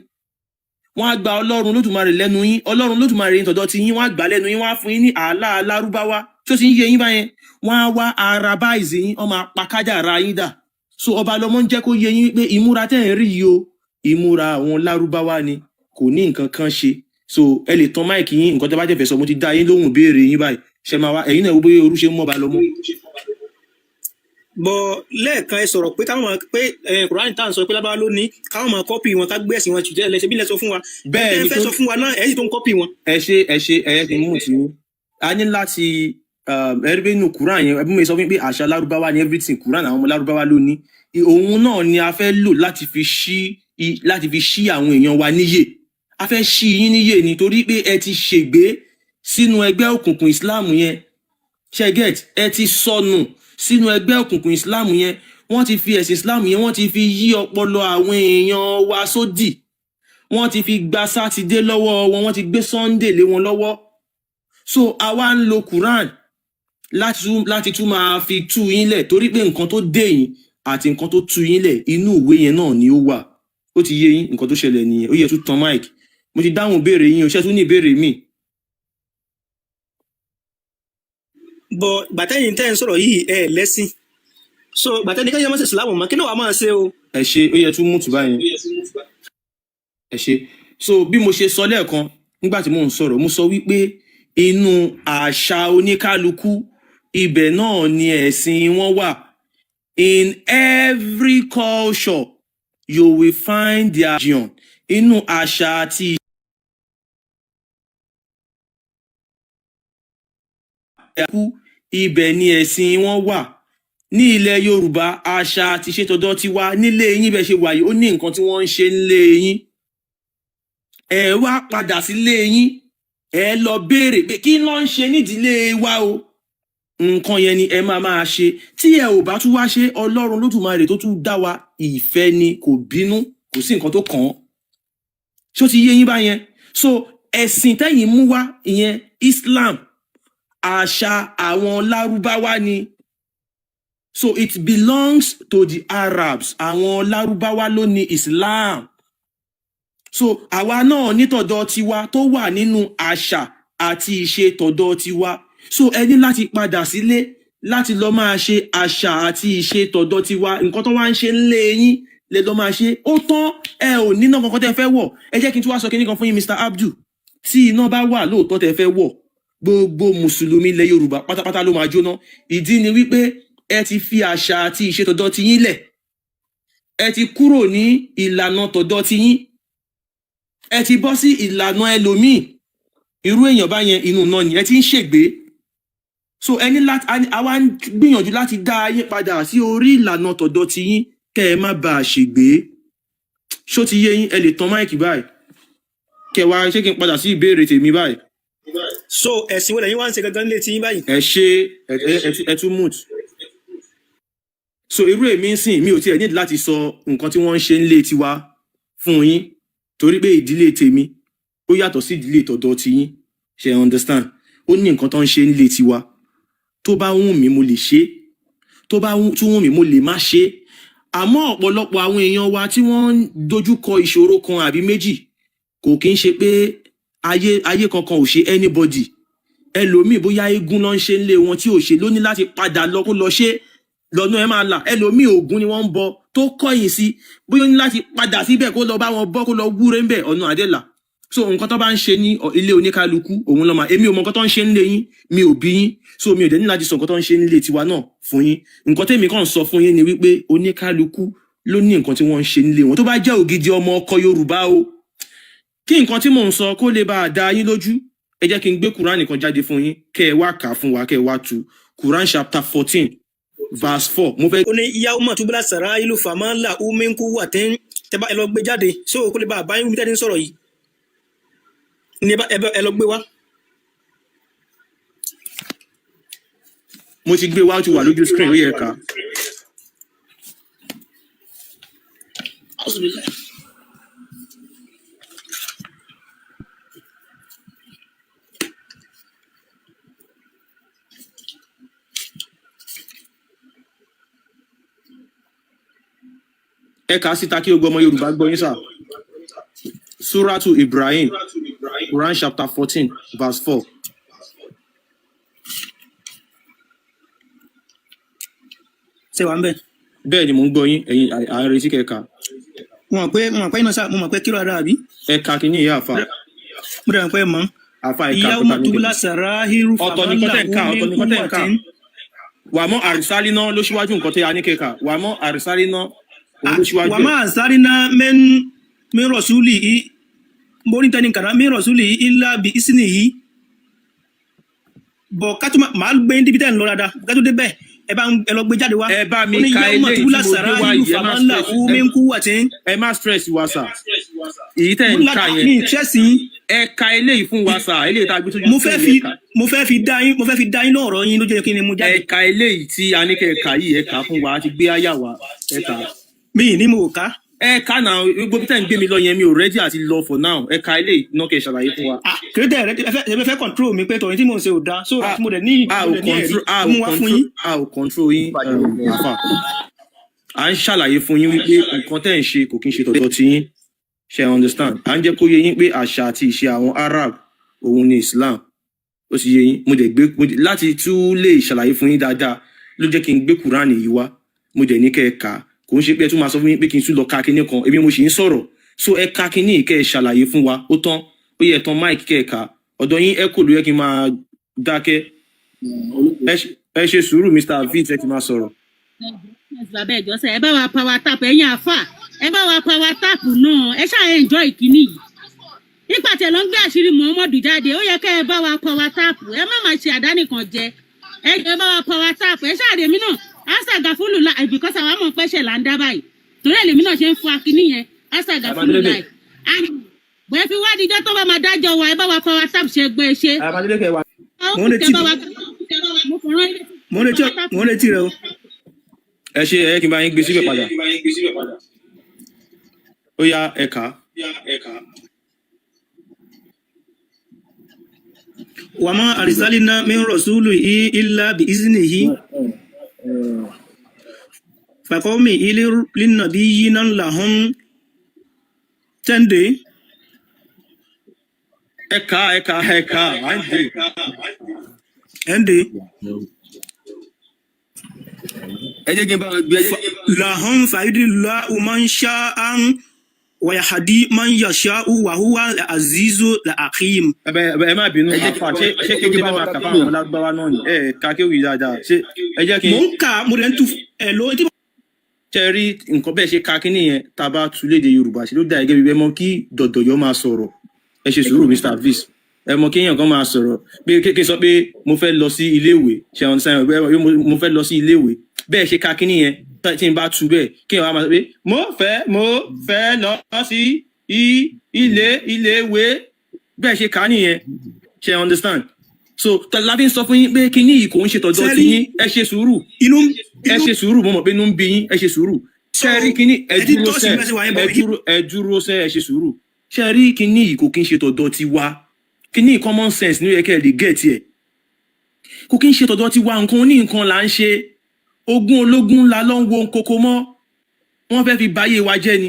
wọ́n á gba ọlọ́run lódùmarè lẹ́nu yín ọlọ́run lódùmarè yín tọ̀dọ̀ ti yín wọ́n á gbà lẹ́nu yín wọ́n á fún yín ní àlá lárúbáwá tó ti ń yé yín báyẹn wọ́n á wá arabáìsì yín wọ́n máa pa kádàrá yín dà so ọba lọmọ ń jẹ́ kó yé yín pé ìmúra tẹ́ ń rí yìí o ìmúra àwọn lárúbáwá ni kò ní nǹkan kan ṣe so ẹ lè tan máìkì yín nǹkan tẹ́ bá jẹ́ fẹ́ sọ mo ti dá yín lóhùn béèrè yín báyìí ṣe máa wá ẹ̀yin náà wo bóyá orú ṣe ń mọ́ ba lọ́mọ. bọ lẹ́ẹ̀kan ẹ sọ̀rọ̀ pé káwọn pé Kùránì tá à ń sọ pé lábáwá ló ní káwọn máa kọ́pì wọn ká gbé ẹ̀sìn wọn jùlọ ẹlẹ́sẹ̀ bí lẹ sọ fún wa bẹ́ẹ̀ ni fẹ́ sọ fún wa náà ẹ̀ sì tó ń kọ́pì wọn. ẹ ṣe ti mú ti a ní láti ẹrí nínú Quran yẹn ẹbí mi sọ fún mi pé àṣà lárúbáwá ni everything Quran àwọn ọmọ lárúbáwá ló ní òun náà ni a fẹ́ lò láti fi ṣí àwọn èèyàn wa níyè a fẹ́ ṣí yín níyè nítorí pé ẹ ti ṣègbé sínú ẹgbẹ́ òkùnkùn Islam yẹn ṣẹgẹt ẹ ti sọnù sínú ẹgbẹ́ òkùnkùn Islam yẹn wọ́n ti fi ẹ̀sìn Islam yẹn wọ́n ti fi yí ọpọlọ àwọn èèyàn wa sódì wọ́n ti fi gba sátidé lọ́wọ́ wọn wọ́n ti gbé Sunday lé wọn lọ́wọ́ so àwa ń lo Quran láti tún máa fi tú yín lẹ̀ torí pé nǹkan tó dé yín àti nǹkan tó tú yín lẹ̀ inú ìwé yẹn náà ni ó wà ó ti yé yín nǹkan tó ṣẹlẹ̀ nìyẹn ó yẹ tún tan mic mo ti dáhùn ìbéèrè yín o ṣe tún ní ìbéèrè míì. bọ gbàtẹ́yìn tẹ́ ń sọ̀rọ̀ yìí ẹ lẹ́sìn so gbàtẹ́ni káyọ̀ máa ṣe ìsìlámù mọ́ kí ló wàá máa ṣe o. ẹ ṣe ó yẹ tún mú tù báyìí ẹ ṣe so bí mo ṣe sọ lẹ́ẹ̀kan nígbà tí mò ń sọ̀rọ̀ mo sọ wípé inú àṣà oníkálukú ibẹ̀ náà ni ẹ̀sìn wọn wà in every culture you will find their religion inú àṣà àti ẹ̀kú ibẹ̀ ni ẹ̀sìn wọn wà ní ilẹ̀ Yorùbá àṣà àti ìṣètọ́dọ̀ ti wá nílé yín bẹ́ẹ̀ ṣe wà yìí ó ní nǹkan tí wọ́n ń ṣe nílé yín ẹ wá padà sílé yín ẹ lọ béèrè pé kí ló ń ṣe nídìílé wa o nǹkan yẹn ni ẹ máa ṣe tí ẹ ò bá tún wá ṣe Ọlọ́run Olódùmarè tó tún dá wa ìfẹ́ ni kò bínú kò sí nǹkan tó kàn án ṣó ti yé yín báyẹn so ẹ̀sìn tẹ́yìn mú wá ìyẹn Islam àṣà àwọn lárúbáwá ni so it belongs to the Arabs àwọn lárúbáwá ló ní Islam so àwa náà nítọ̀dọ̀ tiwa tó wà nínú àṣà àti ìṣe tọ̀dọ̀ tiwa so ẹ ní láti padà sílé láti lọ máa ṣe àṣà àti ìṣe tọ̀dọ̀ tiwa nǹkan tó wá ń ṣe ńlé yín lè lọ máa ṣe ó tán ẹ ò níná kankan tẹ́ fẹ́ wọ̀ ẹ jẹ́ kí n tún wá sọ kíní kan fún yín Mr. Abdul tí iná bá wà lóòótọ́ tẹ́ fẹ́ wọ̀ gbogbo mùsùlùmí ilẹ̀ Yorùbá pátápátá ló máa jóná. Ìdí ni wípé ẹ ti fi àṣà àti ìṣe tọ̀dọ̀ ti yín lẹ̀, ẹ ti kúrò ní ìlànà tọ̀dọ̀ ti yín, ẹ ti bọ́ sí ìlànà ẹlòmíì. Irú èèyàn bá yẹn inú náà ni ẹ ti ń ṣègbé. So ẹni láti àwa ń gbìyànjú láti dá yín padà sí orí ìlànà tọ̀dọ̀ ti yín kẹ́ ẹ má bàa ṣègbé. Ṣó ti yé yín? Ẹ lè tan máìkì báyìí kẹ́ wá ṣé kí n padà sí ìbéèrè tèmi báyìí. so ẹ̀sìn wo lẹ́yìn wá ń ṣe gangan nílé tí yín báyìí. Ẹ ṣe ẹ tún mute. So irú èmi ń sìn mi ò tiẹ̀ ní láti sọ nǹkan tí wọ́n ń ṣe nílé tiwa fún yín torí pé ìdílé tèmi ó yàtọ̀ sí ìdílé tọ̀dọ̀ ti yín. Ṣé ẹ understand? Ó ní nǹkan tó ń ṣe nílé tiwa. Tó bá wùn mí mo lè ṣe, tó bá tún wùn mí mo lè má ṣe. Àmọ́ ọ̀pọ̀lọpọ̀ àwọn èèyàn wa tí wọ́n ń dojúkọ ìṣòro kan àbí méjì kò kí ń ṣe pé ayé kankan ò ṣe anybody. Ẹlòmíì bóyá eégún ló ń ṣe nílé wọn tí ò ṣe ló ní láti padà lọ kó lọ ṣe lọ́nà ẹ̀ máa là. Ẹlòmíì Ògún ni wọ́n ń bọ tó kọ̀yìn sí bóyá ó ní láti padà síbẹ̀ kó lọ bá wọn bọ́ kó lọ wúre ń bẹ̀ ọ̀nà àdẹ́là. So nǹkan tó bá ń ṣe ní ilé oníkálukú òun lọ́mọ èmi ò mọ nǹkan tó ń ṣe nílé yín, mi ò bí yín, so mi ò dẹ̀ ní láti sọ nǹkan tó ń ṣe nílé tiwa náà fún yín. Nǹkan tèmi kàn sọ fún yín ni wípé oníkálukú ló ní nǹkan tí wọ́n ń ṣe nílé wọn. Tó bá jẹ́ ògidì ọmọ ọkọ Yorùbá o, kí nǹkan tí mò ń sọ kó lè bá a dá yín lójú, ẹ jẹ́ kí n gbé Quran nìkan jáde fún yín kẹ́ ẹ wá kà á fún wa kẹ́ ẹ wá tú. Quran chapter 14 verse 4. Mo fẹ́. ó ní ìyá ọmọ tó bílá sàrá ìlú fàmálà umenkú wà tẹ́ tẹ́bá ẹ lọ gbé jáde so kó lè bá a bá yín tẹ́ni sọ̀rọ̀ yìí ní ẹ lọ gbé wá. Mo ti gbé wá ó ti wà lójú screen ó yẹ ká. Ẹ kà á síta kí gbogbo ọmọ Yorùbá gbọ́ yín sà. Suratu Ibrahim, Quran chapter 14 verse 4. ṣé wàá ń bẹ̀. Bẹ́ẹ̀ ni mò ń gbọ́ yín, ẹ̀yin ààrẹ tí kẹ̀ka. mo mọ̀ pé iná sá mo mọ̀ pé kíló ara àbí. Ẹ ka kí ní ìyá àfa. mo dẹ̀ mọ̀ pé mọ̀. Àfa ìka ìyá ọmọ tó bílá sàrá ìlú ọ̀tọ̀ ní kọ́tẹ̀ ká ọ̀tọ̀ ní kọ́tẹ̀ ká. Wàmọ́ àrísálí náà ló ṣíwájú nǹkan tí a ní kẹ̀ka. Wàmọ́ àrísálí náà òun ló ṣíwájú. wàmọ́ àrísálí náà min rasuli yìí mo ní tẹ́ni kàrá min rasuli yìí ilá bí ìsìnì yìí. bọ̀ kátó máa gbé níbi tẹ́ ń lọ dáadáa kátó dé bẹ́ẹ̀ ẹ lọ gbé jáde wá. Ẹ bá mi ka eléyìí tí mo gbé wá yìí, ẹ má stress wa sà. Èyí tẹ́ ń ka yẹn. Ẹ ka eléyìí fún wa sà, eléyìí tá a gbé sójú sí mo fẹ́ fi dá yín lọ́rọ̀ yín ló jẹ́ kí ni mo jáde. Ẹ ka eléyìí tí a ní kẹ́ ẹ kà yìí, ẹ kà fún wa, a ti gbé àyà wa, ẹ kà. Mi ní mo ká. Ẹ ká náà gbogbo bí tẹ́ ń gbé mi lọ yẹn mi ò ready àti lọ for now. Ẹ ka eléyìí náà kẹ́ ẹ ṣàlàyé fún wa. Kéde ẹ fẹ́ control mi pé tọ̀yìn tí mò ń ṣe ò dáa so mo dẹ̀ ní ẹ̀rí mú wá fún yín. A ò control yín àfà. À ń ṣàlàyé fún yín wípé nǹkan tẹ́ ń ṣe kò kí ń ṣe tọ̀dọ̀ ti yín. Ṣé ẹ understand? À ń jẹ́ kó yé yín pé àṣà àti ìṣe àwọn Arab òun ni Islam. Ó sì yé yín. Mo dẹ̀ gbé láti tún lè ṣàlàyé fún yín dáadáa ló jẹ́ kí n gbé Quran yìí wá. Mo dẹ̀ ní kẹ́ ẹ kà á. Kò ń ṣe pé ẹ tún máa sọ fún mi pé kí n tún lọ ka kinní kan èmi mo sì ń sọ̀rọ̀ so ẹ ka kinní kẹ́ ẹ ṣàlàyé fún wa ó tán ó yẹ tán máìkì kẹ́ ẹ kà ọ̀dọ̀ yín ẹ kò ló yẹ kí n máa dákẹ́ ẹ ṣe sùúrù Mr. Avid ẹ ti máa sọ̀rọ̀. bàbá ìjọsẹ ẹ bá wa power tap ẹ̀yin àfà ẹ bá wa power tap náà ẹ ṣáà enjoy ìkíní yìí nípa tẹ ló ń gbé àṣírí Muhammadu jáde ó yẹ kẹ́ ẹ bá wa power tap ẹ má máa ṣe àdánìkan jẹ ẹ bá wa power tap ẹ ṣáà rèmi náà asagafulu la because àwọn ọmọ pẹ́ṣẹ̀ là ń dá báyìí torí èlèmi náà ṣe ń fún akíní yẹn asagafulu la bọ́ ẹ fi wá díjọ́ tó bá máa dájọ́ wa ẹ bá wa power tap ṣe gbé ṣe. mo ń retí rẹ o. Ẹ ṣe ẹ kí n bá yín gbé síbẹ̀ padà ó yá ẹ kà á. wàmọ́ àrísálínà min rasulihi illa bi iznihi fàkọ́mì ilé línàbí yíná lahum 10 day. Ẹ̀ka ẹ̀ndé. Ẹ jẹ́ kí n bá wọn gbé lahum fàídìlá man sha'an wàyàhàdí máa ń yàṣá wàhúwà àzízó làákìm. ẹ má bínú àfà ṣé kí n bá máa kà fáwọn lágbáwá náà ni ẹ ká kéwì dáadáa ṣé ẹ jẹ́ kí n. mò ń kà mo rẹ̀ ń tu ẹ̀ ló. ṣe rí nǹkan bẹ́ẹ̀ ṣe ka kínní yẹn tá a bá tu léde Yorùbá ṣe ló dá ẹgẹ́ bíi ẹ mọ kí dọ̀dọ̀yọ́ máa sọ̀rọ̀ ẹ ṣe sùúrù Mr. Vis ẹ mọ kí èèyàn kan máa sọ̀rọ̀ pé kéèké sọ pé mo fẹ́ lọ sí iléèwé ṣe ọ̀n sáyẹn mo fẹ́ lọ sí iléèwé bẹ́ẹ̀ ṣe ka kínní yẹn tí n bá tu bẹ́ẹ̀ kí èèyàn wá máa sọ pé mo fẹ́ lọ sí iléèwé bẹ́ẹ̀ ṣe ka nìyẹn ṣe understand so láti sọ fún yín pé kínní yìí kò ń ṣe tọ̀dọ̀ tí yín ẹ ṣe sùúrù ẹ ṣe sùúrù mo mọ̀ pé inú ń bí yín ẹ ṣe sùúrù ṣe rí kínní ẹ dúró sẹ́ ẹ ṣe sùúrù ṣe rí kínní yìí kò kí ń ṣe tọ̀dọ̀ ti wa kínní common sense ní ó yẹ kẹ́ ẹ lè get ẹ̀ kò kí ń ṣe tọ̀dọ̀ ti wa nǹkan ní nǹkan là ń ṣe ogún ológun la ló ń wo koko mọ́ wọ́n fẹ́ fi báyé wa jẹ́ ni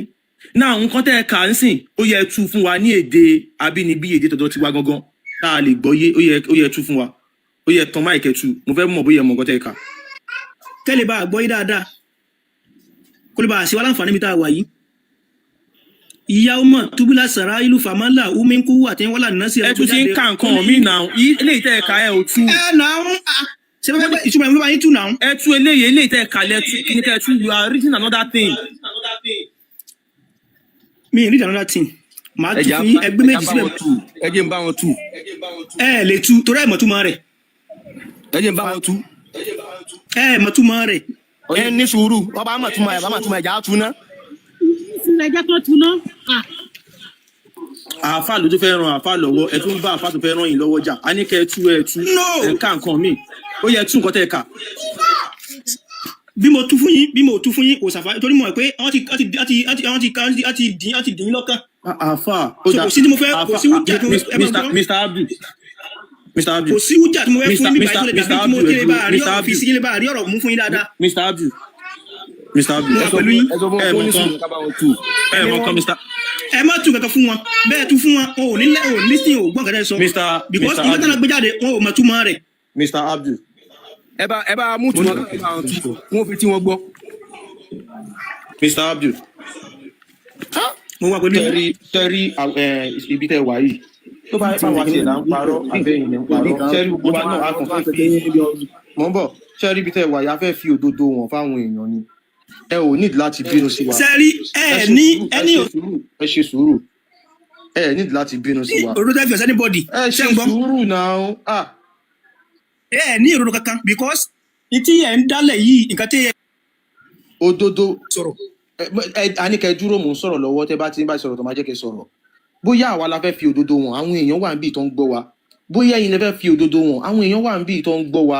náà nǹkan tẹ́ ẹ kà ń sìn ó yẹ tú fún wa ní èdè abínibí èdè tọ̀dọ̀ ti wa gangan tá a lè gbọ́ yé ó yẹ tú fún wa ó yẹ tán máìkẹ́ tú mo fẹ́ mọ̀ bóyá mọ̀ nǹkan tẹ́ ẹ kà. tẹ́lẹ̀ bá a gbọ́ yí dáadáa kó lè bá a ṣe wá láǹfààní mi tá a wà yìí. ìyá ọmọ túbúlà sàrà ìlú fàmálà uminku àti wọlà nínásì. ẹ tún ti ń ka nǹkan mi náà eléyìí tẹ́ ẹ kà ẹ ò tú. ẹ náà ṣe fẹ́ fẹ́ ìtumọ̀ ìmúlò bá yín tú náà. ẹ tú eléyìí tẹ́ ẹ kà lẹ tú kí ni tẹ́ ẹ tú you are reading another thing. mi ì read another thing màá tu fún yín ẹgbẹ́ méjì síbẹ̀. ẹ jẹ́ n bá wọn tú. ẹ lè tu torí ẹ̀ mọ̀túmọ̀ rẹ̀. ẹ jẹ́ n bá wọn tú. ẹ mọ̀túmọ̀ rẹ̀. ẹ ní sùúrù wọ́n bá mọ̀túmọ̀ ẹ̀ bá mọ̀túmọ̀ ẹ̀ já tú ná. ẹja kan tu ná. àáfà ló tún fẹ́ ran àáfà lọ́wọ́ ẹ tún bá àáfà tó fẹ́ ràn yín lọ́wọ́ jà á ní kẹ́ ẹ tú ẹ ká nǹkan míì ó yẹ tú nǹkan tẹ́ ẹ kà. bí mo tú fún yín kò sàfà torí mo mọ̀ pé wọ́n ti dín lọ́kàn. àáfà kò sí tí mo fẹ́ kò sí wújà tí mo fẹ́ Mr. Abdul kò sí wújà tí mo fẹ́ fún nígbà tó lè dàbí tí mo tẹ́lẹ̀ bá rí ọ̀rọ̀ fi sí lè bá rí ọ̀rọ̀ mú fún yín dáadáa. Mr. Abdul ẹ mọ̀ kan Mr. ẹ má tún kankan fún wọn bẹ́ẹ̀ tún fún wọn o ò ní lísìn ò gbọ́n kẹ́tẹ́ sọ because ìgbà tí wọ́n gbé jáde wọn ò mọ̀ túmọ̀ rẹ̀. Mr. Abdul ẹ bá mú tí wọn bá wọn tú wọn fi tí wọn gbọ́. Mr. Abdul mo wà pẹ̀lú tẹ́rí ibi tẹ́ wà yìí tó bá wà sí ẹ̀dá ń parọ́ àbẹ́yìn ní ń parọ́ tẹ́rí gbogbo wa náà á kàn fẹ́ fi mọ́ bọ̀ tẹ́rí ibi tẹ́ wà yìí á fẹ́ fi òdodo wọn fáwọn èèyàn ni ẹ ò ní láti bínú sí wa. sẹ́rí ẹ ṣe sùúrù ẹ ní láti bínú sí wa. òdodo tẹ́ fi ọ̀sẹ́ anybody. ẹ ṣe sùúrù náà. ẹ ní ìrònú kankan because ìtí ẹ̀ ń dálẹ̀ yìí nǹkan tí ẹ. òdodo sọ̀rọ̀. àníkẹ́ dúró mò ń sọ̀rọ̀ lọ́wọ́ tẹ́ bá ti ń bá sọ̀rọ̀ tó máa jẹ́ kẹ́ sọ̀rọ̀ bóyá àwa la fẹ́ fi òdodo wọn àwọn èèyàn wà níbí tó ń gbọ́ wa bóyá ẹ̀yin lẹ fẹ́ fi òdodo wọn àwọn èèyàn wà níbí tó ń gbọ́ wa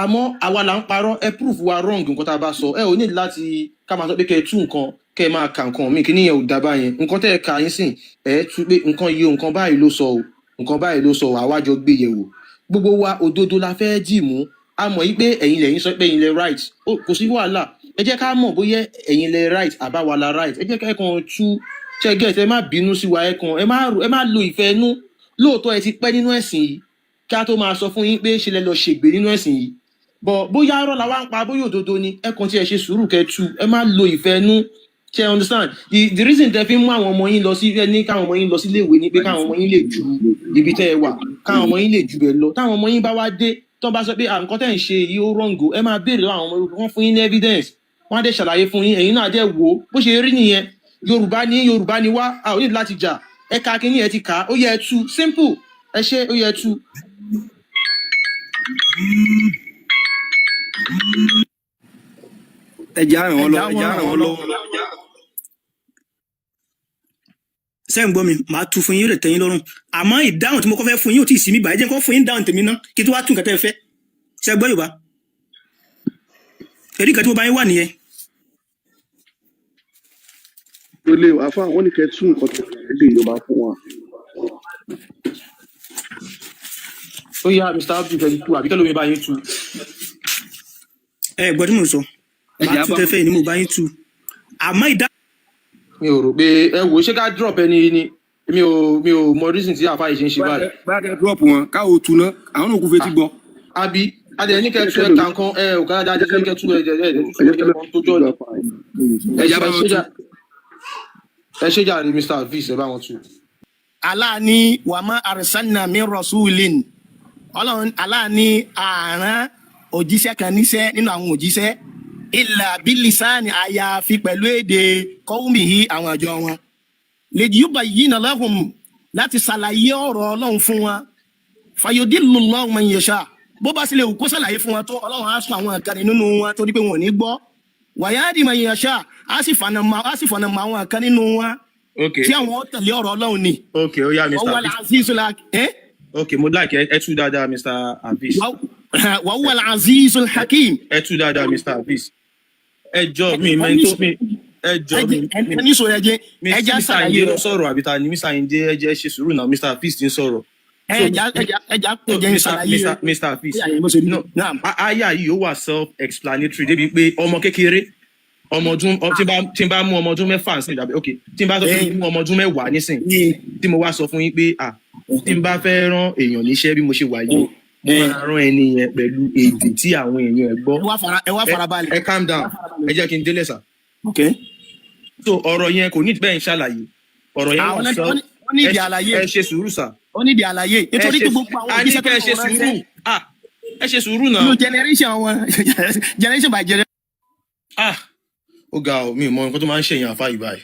àmọ́ àwa là ń parọ́ ẹ proof wa wrong nǹkan tá a bá sọ ẹ ò ní láti ká máa sọ pé kẹ́ ẹ tú nǹkan kẹ́ ẹ máa ka nǹkan míì kí níyẹn ò dábàá yẹn nǹkan tẹ́ ẹ ka yín sìn ẹ tú pé nǹkan yìí nǹkan báyìí ló sọ o nǹkan báyìí ló sọ àwa jọ gbé yẹ̀wò gbogbo wa òdodo la fẹ́ dì mú a mọ̀ yí pé ẹ̀yin lẹ̀yin sọ pé ẹ̀yin lẹ right kò sí wàhálà ẹ jẹ́ ká mọ̀ bóyá ẹ̀yin lẹ right àbáwa la right ẹ jẹ́ ká ẹ̀kan tú ṣẹ́gẹ̀t ẹ má bínú sí wa ẹ̀kan ẹ má lo ìfẹ́ inú lóòótọ́ ẹ ti pẹ́ nínú ẹ̀sìn yìí ká tó máa sọ fún yín pé ṣe lẹ lọ ṣègbè nínú ẹ̀sìn yìí bọ̀ bóyá arọ́ la wá ń pa bóyá òdodo ni ẹ̀kan tí ẹ ṣe sùúrù kẹ́ tú ẹ má lo ìfẹ́ inú ṣe understand the reason tẹ fi ń mú àwọn ọmọ yín lọ sí ní káwọn ọmọ yín lọ sí iléèwé ni pé káwọn ọmọ yín lè ju ibi tẹ́ ẹ wà káwọn ọmọ yín lè ju bẹ́ẹ̀ lọ táwọn ọmọ yín bá wá dé tó bá sọ pé nǹkan tẹ́ ń ṣe yìí ó rọǹgò ẹ máa béèrè lọ́wọ́ àwọn ọmọ yín wọ́n fún yín ní evidence wọ́n á dẹ̀ ṣàlàyé fún yín ẹ̀yin náà dẹ̀ wò ó bó ṣe rí nìyẹn yorùbá ni wá a ò ní láti jà ẹ ka kínní ẹ ti kà á ó yẹ ẹ tú simple ẹ ṣe ó yẹ ẹ tú. ẹ jẹ́ àràn wọn lọ́wọ́. sẹ́yìn gbọ́ mi màá tu fún yín yóò lè tẹ́yìn lọ́rùn àmọ́ ìdáhùn tí mo kọ́ fẹ́ fún yín ò tí ì sí mi báyìí jẹ́ kó fún yín dáhùn tèmi ná kí tó wá tún nǹkan tẹ́ ẹ fẹ́ ṣe gbọ́ yorùbá èrí nǹkan tí mo bá yín wà nìyẹn. ilé àfa àwọn ní kẹ́ tún nǹkan tó lédè yorùbá fún wa. ó yá Mr. Abdul fẹ́ tú àbíkẹ́ lómi bá yín tú. ẹ gbọ́ tí mo sọ màá tún tẹ́ fẹ́ ni mo bá yín tú àmọ́ ìdá. mi ò rò pé ẹ wò ṣé ká drop ẹni ni mi ò mọ reason tí àfa yìí ṣe ń ṣe báyìí. bá a kẹ́ drop wọn káwọ́ tu ná àwọn náà kò fẹ́ ti gbọ́. àbí adé ní kẹ́ tú ẹ̀ kankan ẹ ò kára dáadé ní kẹ́ tú ẹ̀ tó jọ ní. ẹ ṣe jàre Mr. Hafiz ẹ bá wọn tù. Allah ní wa ma arsalna min rasulin Ọlọ́run Allah ní àrán òjíṣẹ́ kan níṣẹ́ nínú àwọn òjíṣẹ́ illa bilisani àyàfi pẹ̀lú èdè qawmihi àwọn àjọ wọn liyubayyina lahum láti ṣàlàyé ọ̀rọ̀ Ọlọ́run fún wọn fayudillu Allahu man yasha bó bá sì lè kó ṣàlàyé fún wọn tó Ọlọ́run á sọ àwọn kan nínú wọn torí pé wọn ò ní gbọ́ wa yahdi man yasha á sì fọ̀nà mọ́ àwọn kan nínú wọn tí àwọn tẹ̀lé ọ̀rọ̀ Ọlọ́run ni. ok ó yá Mr. Hafiz. ok mo like ẹ tú dáadáa Mr. Hafiz. wa huwa al-azizul hakim. ẹ tú dáadáa Mr. Hafiz. ẹjọ́ mi mẹ́tò mi ẹjọ́ mi. ẹni sọ ẹjẹ ẹja ṣàlàyé Mr. Ayinde sọ̀rọ̀ àbí ta ni Mr. Ayinde ẹjẹ ṣe sùúrù náà Mr. Hafiz ti ń sọ̀rọ̀. ẹja ẹjẹ ṣàlàyé. Mr. Hafiz no aya yìí ó wà self explanatory débi pé ọmọ kékeré ọmọ ọdún tí n bá mú ọmọ ọdún mẹ́fà nísìnyí dàbí ok tí n bá sọ fún mú ọmọ ọdún mẹ́wàá nísìnyí tí mo wá sọ fún yín pé tí n bá fẹ́ rán èèyàn níṣẹ́ bí mo ṣe wà yìí mo máa rán ẹni yẹn pẹ̀lú èdè tí àwọn èèyàn ẹ̀ gbọ́. ẹ wá farabalẹ̀. ẹ calm down ẹ jẹ́ kí n délẹ̀ sà. ok. so ọ̀rọ̀ yẹn kò ní bẹ́ẹ̀ ń ṣàlàyé ọ̀rọ̀ yẹn wà sọ ẹ ṣe sùúrù sà. ó ní ìdí àlàyé nítorí pé gbogbo àwọn òbí sẹ́kọ̀ọ́ ẹ ṣe sùúrù náà. nínú generation by generation. ó ga ọ mi ò mọ nǹkan tó máa ń ṣèyàn àfa yìí báyìí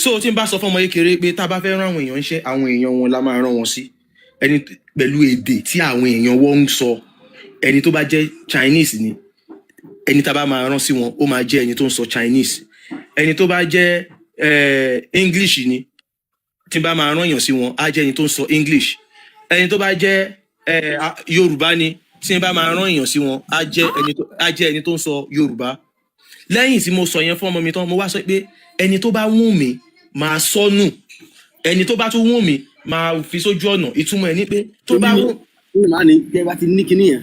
so tí n bá sọ fún ọmọ kékeré pé tá a bá fẹ́ rán àwọn èèyàn iṣẹ́ àwọn èèyàn wọn la máa rán wọn sí ẹni pẹ̀lú èdè tí àwọn èèyàn wọn ń sọ ẹni tó bá jẹ́ Chinese ni ẹni tá a bá máa rán sí wọn ó máa jẹ́ ẹni tó ń sọ Chinese ẹni tó bá jẹ́ English ni tí n bá máa rán èèyàn sí wọn á jẹ́ ẹni tó ń sọ English ẹni tó bá jẹ́ Yorùbá ni tí n bá máa rán èèyàn sí wọn á jẹ́ ẹni tó ń sọ Yorùbá lẹ́yìn tí mo sọ yẹn fún ọmọ mi tán mo wá sọ pé ẹni tó bá wù mí máa sọnù ẹni tó bá tún wù mí máa fi sójú ọ̀nà ìtumọ̀ ẹ̀ ní pé tó bá wù. máa ní kí ẹ bá ti ní kinní yẹn.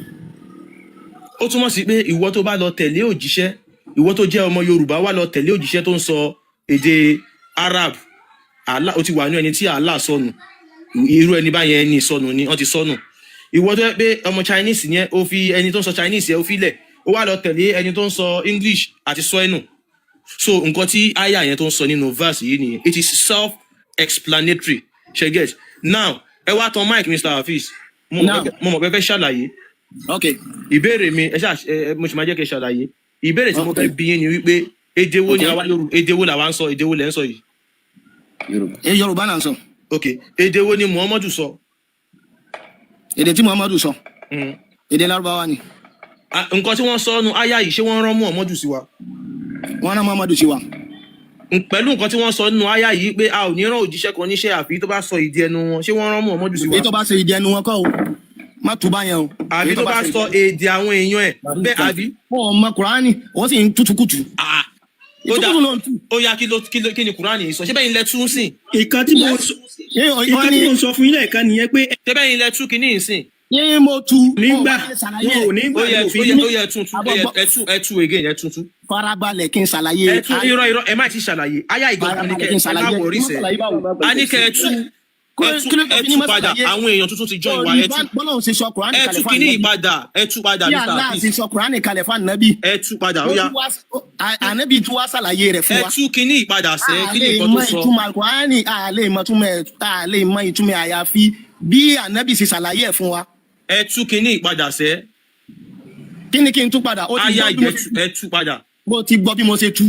ó túmọ̀ sí pé ìwọ tó bá lọ tẹ̀lé òjíṣẹ́ ìwọ tó jẹ́ ọmọ Yorùbá wá lọ tẹ̀lé òjíṣẹ́ tó ń sọ èdè Arab Allah ó ti wà ní ẹni tí Allah sọnù irú ẹni báyẹn ẹni sọnù ni wọ́n ti sọnù ìwọ tó yẹ pé ọmọ Chinese yẹn ó fi ẹni tó ń sọ Chinese yẹn ó fi lẹ̀ ó wá lọ tẹ̀lé ẹni tó ń sọ English àti sọ ẹnu so nǹkan tí aya yẹn tó ń sọ nínú verse yìí nìyẹn it is self-explanatory ṣe get now ẹ wá tan mic Mr. Hafiz mo mọ̀ pé fẹ́ ṣàlàyé ìbéèrè mi mo sì máa jẹ́ kẹ́ ṣàlàyé ìbéèrè tí mo fẹ́ bí yín ni wípé èdè wo ni èdè wo làwa ń sọ èdè wo lẹ́ ń sọ yìí. Yorùbá náà ń sọ. ok èdè wo ni Muhammadu sọ. èdè tí Muhammadu sọ èdè Lárúbáwá ni. nǹkan tí wọ́n sọ ọ́nù áyá yìí ṣé wọ́n rán Muhammadu sí wa. wọ́n rán Muhammadu sí wa. pẹ̀lú nǹkan tí wọ́n sọ nínú áyá yìí pé a ò ní rán òjíṣẹ́ kan níṣẹ́ àfi tó bá sọ ìdí ẹnu wọn ṣé wọ́n rán Muhammadu sí wa. èyí tó bá sọ ìdí ẹnu wọn kọ́ o má tún bá yẹn o. àbí tó bá sọ èdè àwọn èèyàn ẹ̀ bẹ́ẹ̀ àbí. wọn ò mọ Kùránì wọ́n sì ń tútukùtù. ó yá kí ni Kùránì sọ ṣé bẹ́ẹ̀ ni ilẹ̀ tún sìn. ìkan tí mo sọ fún yín lẹ́ẹ̀kan nìyẹn pé. ṣé bẹ́ẹ̀ ni ilẹ̀ tún kìíní ìsìn. yín mo tu. nígbà wọn ò nígbà ó yẹ tuntun again ẹ tuntun. farabalẹ̀ kí n ṣàlàyé. ẹ tún irọ́ ẹ má ti ṣàlàyé aya ìgbọ̀ngàn ni kẹ́ ẹ má wọrí sẹ́ a ní kẹ́ ẹ tú padà àwọn èèyàn tuntun ti join wa ẹ tú kíní ìpadà ẹ tú padà Mr. Hafiz. yàrá àti sọ Kùránì kalẹ̀ fún ànábì. ẹ tú padà ó yá. ànábì tún wá ṣàlàyé rẹ̀ fún wa. ẹ tú kíní ìpadà sẹ́ kíní ìkan tó sọ. àlè mọ ìtumọ̀ àyàfi bí ànábì ṣe ṣàlàyé ẹ̀ fún wa. ẹ tú kíní ìpadà sẹ́. kí ni kí n tú padà. aya ìjẹ ẹ tú padà. mo ti gbọ́ bí mo ṣe tú.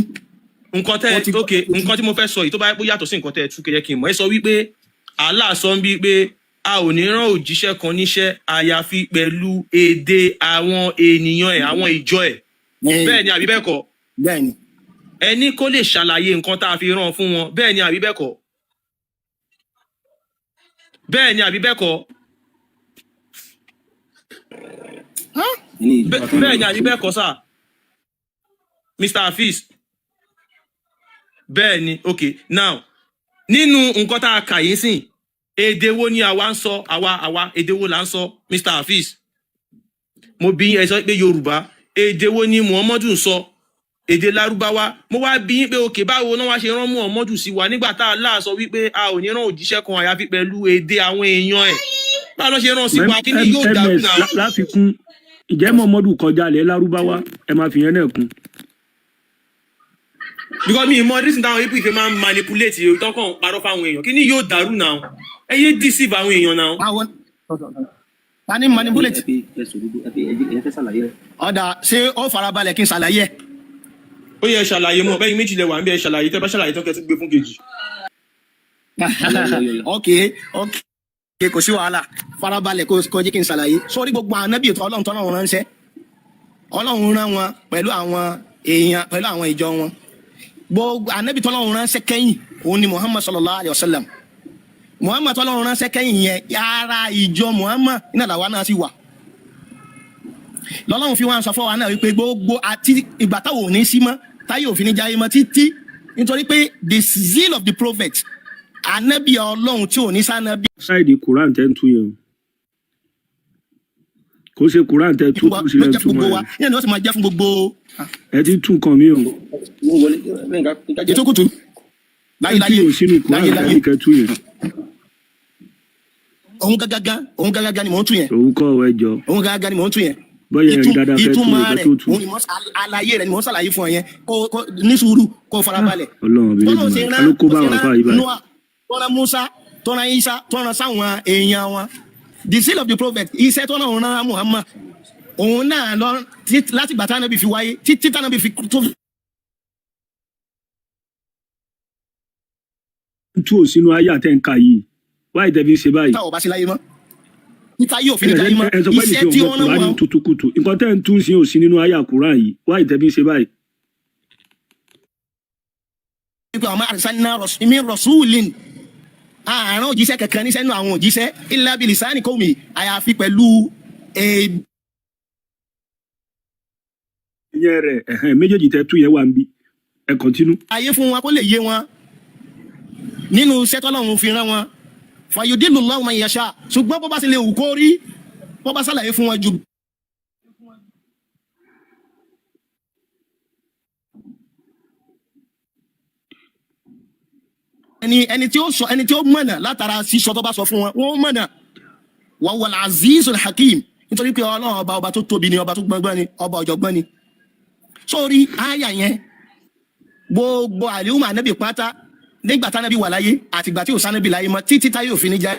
nǹkan tí mo fẹ́ sọ yìí tó bá yàtọ̀ sí nǹkan tẹ́ ẹ tú kẹjẹ kí n mọ̀ ẹ sọ wípé Allah sọ ń bí pé a ò ní rán òjíṣẹ́ kan níṣẹ́ àyàfi pẹ̀lú èdè àwọn ènìyàn ẹ̀ àwọn ìjọ ẹ̀ bẹ́ẹ̀ ni àbí bẹ́ẹ̀ kọ́. bẹ́ẹ̀ ni. ẹni kó lè ṣàlàyé nǹkan tá a fi rán fún wọn bẹ́ẹ̀ ni àbí bẹ́ẹ̀ kọ́. bẹ́ẹ̀ ni àbí bẹ́ẹ̀ kọ́. bẹ́ẹ̀ ni àbí bẹ́ẹ̀ kọ́ sà Mr. Hafiz. bẹ́ẹ̀ ni okay now nínú nǹkan tá a kà yín sìn èdè wo ni àwa ń sọ àwa èdè wo là ń sọ Mr. Hafiz. mo bí ẹ sọ pé Yorùbá èdè wo ni Muhammadu ń sọ èdè Lárúbáwá mo wá bí pé òkè báwo náà wá ṣe rán Muhammadu sí wa nígbà tá a láà sọ wípé a ò ní rán òjíṣẹ́ kan àyàfi pẹ̀lú èdè àwọn èèyàn ẹ̀ báwo ló ṣe rán sí wa kí ni yóò dàrú náà. láfikún ìjẹ́ Muhammadu kọjá ilẹ̀ Lárúbáwá ẹ máa fi yẹn náà kún. because mi mọ reason táwọn people ìfẹ́ máa ń manipulate yìí tọ́kàn parọ́ fáwọn èèyàn kí ni yóò dàrú náà ẹ yé deceive àwọn èèyàn náà. àwọn ta ni manipulate. ọ̀dà ṣé ó farabalẹ̀ kí n ṣàlàyé ẹ̀. ó yẹ ṣàlàyé mọ́ bẹ́ẹ̀ méjì lẹ wà ń bẹ ṣàlàyé tẹ́ bá ṣàlàyé tán kẹ́ tún gbé fún kejì. ok kò sí wàhálà farabalẹ̀ kó jẹ́ kí n ṣàlàyé sórí gbogbo ànábì ètò ọlọ́run tọ́lọ́run ránṣẹ́ ọlọ́run rán wọn pẹ̀lú àwọn èèyàn pẹ̀lú àwọn ìjọ wọn gbogbo ànábì tọ́lọ́run ránṣẹ́ kẹ́yìn òun ni Muhammad sallallahu alayhi wa sallam Muhammad tọ́lọ́run ránṣẹ́ kẹ́yìn yẹn ara ìjọ Muhammad iná làwa náà sì wà lọ́lọ́run fi wá sọ fún wa náà wípé gbogbo àti ìgbà táwọn ò ní sí mọ́ táyé òfin ní jáyé mọ́ títí nítorí pé the zeal of the prophet ànábì ọlọ́run tí ò ní sánábì. ṣáìdì Quran tẹ́ ń tú yẹn o kò ṣe Quran tẹ́ tú kù sílẹ̀ tú mọ́ ẹ. yẹn ni wọ́n sì máa jẹ́ fún gbogbo. ẹ ti tún nǹkan mi o. ètò kùtù. láyé sínú Quran tẹ́ kẹ́ tú yẹn. òun gágágá ni mò ń tú yẹn. òun kọ́ ẹ jọ. òun gágágá ni mò ń tú yẹn. bọ́yá ẹ̀ dáadáa fẹ́ tú ìtumọ̀ ẹ̀ rẹ̀ tó tú. òun ni àlàyé rẹ̀ ni mò ń ṣàlàyé fún ọ yẹn kó ní sùúrù kó farabalẹ̀. ọlọ́run bí lè ló kó bá wọn fáyì báyìí. tọ́ra Musa tọ́ra Isa tọ́ra sáwọn èèyàn wọn the seal of the prophet iṣẹ́ tọ́ra òun rán Muhammad òun náà lọ láti gbà tánàbí fi wáyé títí tánàbí fi tó. tú ò sínú ayé àtẹ̀ǹkà yìí wáyé tẹ́ fi ṣe báyìí. táwọn bá sí láyé mọ́ níta yóò fi ní jáyé mọ́ ẹ sọ pé iṣẹ́ tí wọ́n rán wọn. tutukutu nǹkan tẹ́ ń tún sí ò sí nínú ayé àkùrán yìí wáyé tẹ́ fi ṣe báyìí. pé àwọn àrísánná mi rọ̀ṣúlìn àárín òjíṣẹ́ kankan ní sẹ́nu àwọn òjíṣẹ́ illa bilisani qaumi àyàfi pẹ̀lú ìyẹn rẹ̀ méjèèjì tẹ́ tú yẹn wà ń bí ẹ kọ́ntínú. ayé fún wọn kó lè yé wọn nínú iṣẹ́ tọ́lọ́run fi rán wọn fayudilullahu man yasha ṣùgbọ́n bó bá sì lè wù kó rí bó bá ṣàlàyé fún wọn jù. ẹni tí ó mọ̀nà látara sísọ tó bá sọ fún wọn wọ́n mọ̀nà wa huwal azizul hakim nítorí pé ọlọ́run ọba tó tóbi ni ọba tó gbọ́ngbọ́n ni ọba ọ̀jọ̀gbọ́n ni. sórí àyà yẹn gbogbo àlùmọ ànábì pátá nígbà tánábì wà láyé àtìgbà tí ò sánábì láyé mọ́ títí táyé òfin ní já.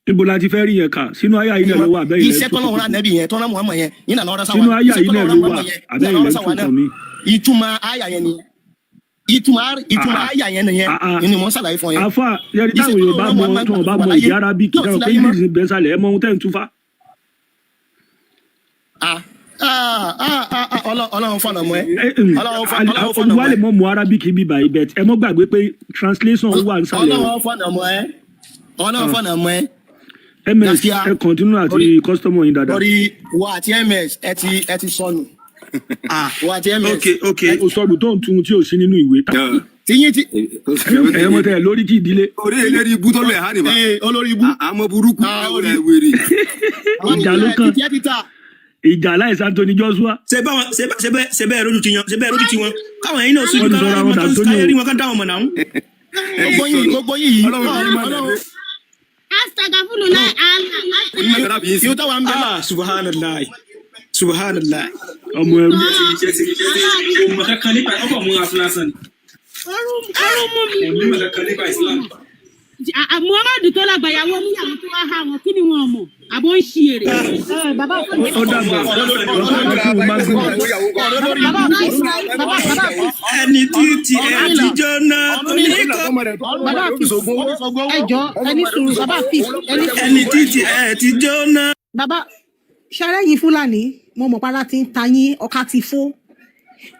níbo la ti fẹ́ rí yẹn kà sínú àyà yìí náà ló wà abẹ́yìn lẹ́yìn iṣẹ́ tọ́lọ́run rán ànábì yẹn tọ́lá Muhammad yẹn yín náà lọ́rọ́ sáwọn sínú àyà yìí náà ló wà abẹ́yìn lẹ́yìn tó kàn mí. ìtumọ̀ àyà yẹn ni ìtumọ̀ àyà yẹn nìyẹn ni mo ń ṣàlàyé fún yẹn. àfa yẹri táwọn Yorùbá mọ tó wọn bá mọ ìdí Arabic dáhùn pé English bẹ́ẹ̀ sálẹ̀ ẹ mọ ohun tẹ́ ń túfá. Ọlọ́run fọ̀nà mọ́ ẹ. olùwà lè mọ mọ Arabic bí báyìí bẹ́ẹ̀ ẹ mọ́ gbàgbé pé translation wà ń sálẹ̀. Ọlọ́run fọ̀nà mọ́ ẹ. Ọlọ́run fọ̀nà mọ́ ẹ. MS ẹ continue àti customer yín dáadáa. Orí wa àti MS ẹ ti sọnù. Wa àti MS. ok o sọ̀rọ̀ tó ń tun tí o sí nínú ìwé. Tiyín ti. ẹ mọ tẹ lórí kí ìdílé. orí eléyìí ibú tó lè hàn ní bá. Olórí ibú. àmọ́ burúkú ọ̀rẹ́ wèrè. ìjà ló kàn ìjà láìsí Anthony Joshua. ṣe bẹ́ẹ̀ rojú ti wọn káwọn ẹ̀yin náà sojú káwọn rí wọn ká dáwọn mọ̀ náà. gbogbo yìí. Astagfirullah Allah. yóò táwa ń bẹ. subhanallah. ọmọ ẹrú. ọmọ kankan nípa ọkọ mú afúlásán ni. ọrùn mú mi. ọmọ kankan nípa Islam. Muhammadu tó lágbàyàwó níyàwó tó wá há wọn kí ni wọn mọ̀ àbọ̀ ń ṣí èrè. Bàbá ó dàgbà ẹni tí ti ẹ ti jóná bàbá ẹjọ ẹni sùúrù bàbá ẹni tí ti ẹ ti jóná. bàbá ṣẹrẹyìn Fúlàní mo mọ̀ para ti ń ta yín ọkà ti fó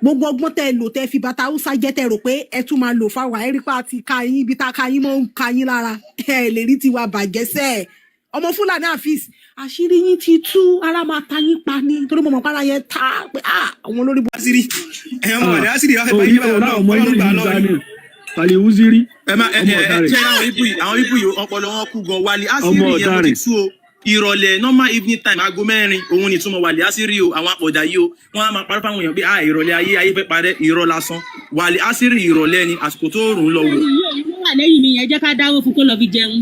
gbogbo ọgbọ́n tẹ lò tẹ fi bàtà Haúsá jẹ́ tẹ rò pé ẹ tún máa lò fáwọn àìrípa àti ka yín ibi tá a ka yín mọ́ ń ka yín lára ẹ lè rí tiwa bàjẹ́ sẹ́ẹ̀ ọmọ Fúlàní Hafiz àṣírí yín ti tú ara máa ta yín pa ni torí mo mọ̀ para yẹn ta pé àwọn olórí bọ́. àṣírí ẹ̀yàn ọmọ rẹ̀ àṣírí wàá fẹ́ bá yín bá ọ̀rọ̀ ọmọ ilé ìlú gani pàlẹ́ uziri ọmọ ọ̀daràn. àwọn ibu yìí ọpọlọ wọn kú gan wálé ọmọ àṣírí yẹn mo ti ọ̀daràn. tú o ìrọ̀lẹ́ normal evening time aago 4 òun ni túmọ̀ wàlẹ̀ àṣírí o àwọn àpọ̀dà yìí o wọ́n á máa parí fáwọn èèyàn pé ìrọ̀lẹ́ ayé fẹ́ parẹ́ irọ́ lásán wàlẹ̀ àṣírí ìrọ̀lẹ́ ni àsìkò tó rùn lọ wò. Ìlú wà lẹ́yìn mi yẹn jẹ́ ká dáwó fún kó lọ fi jẹun.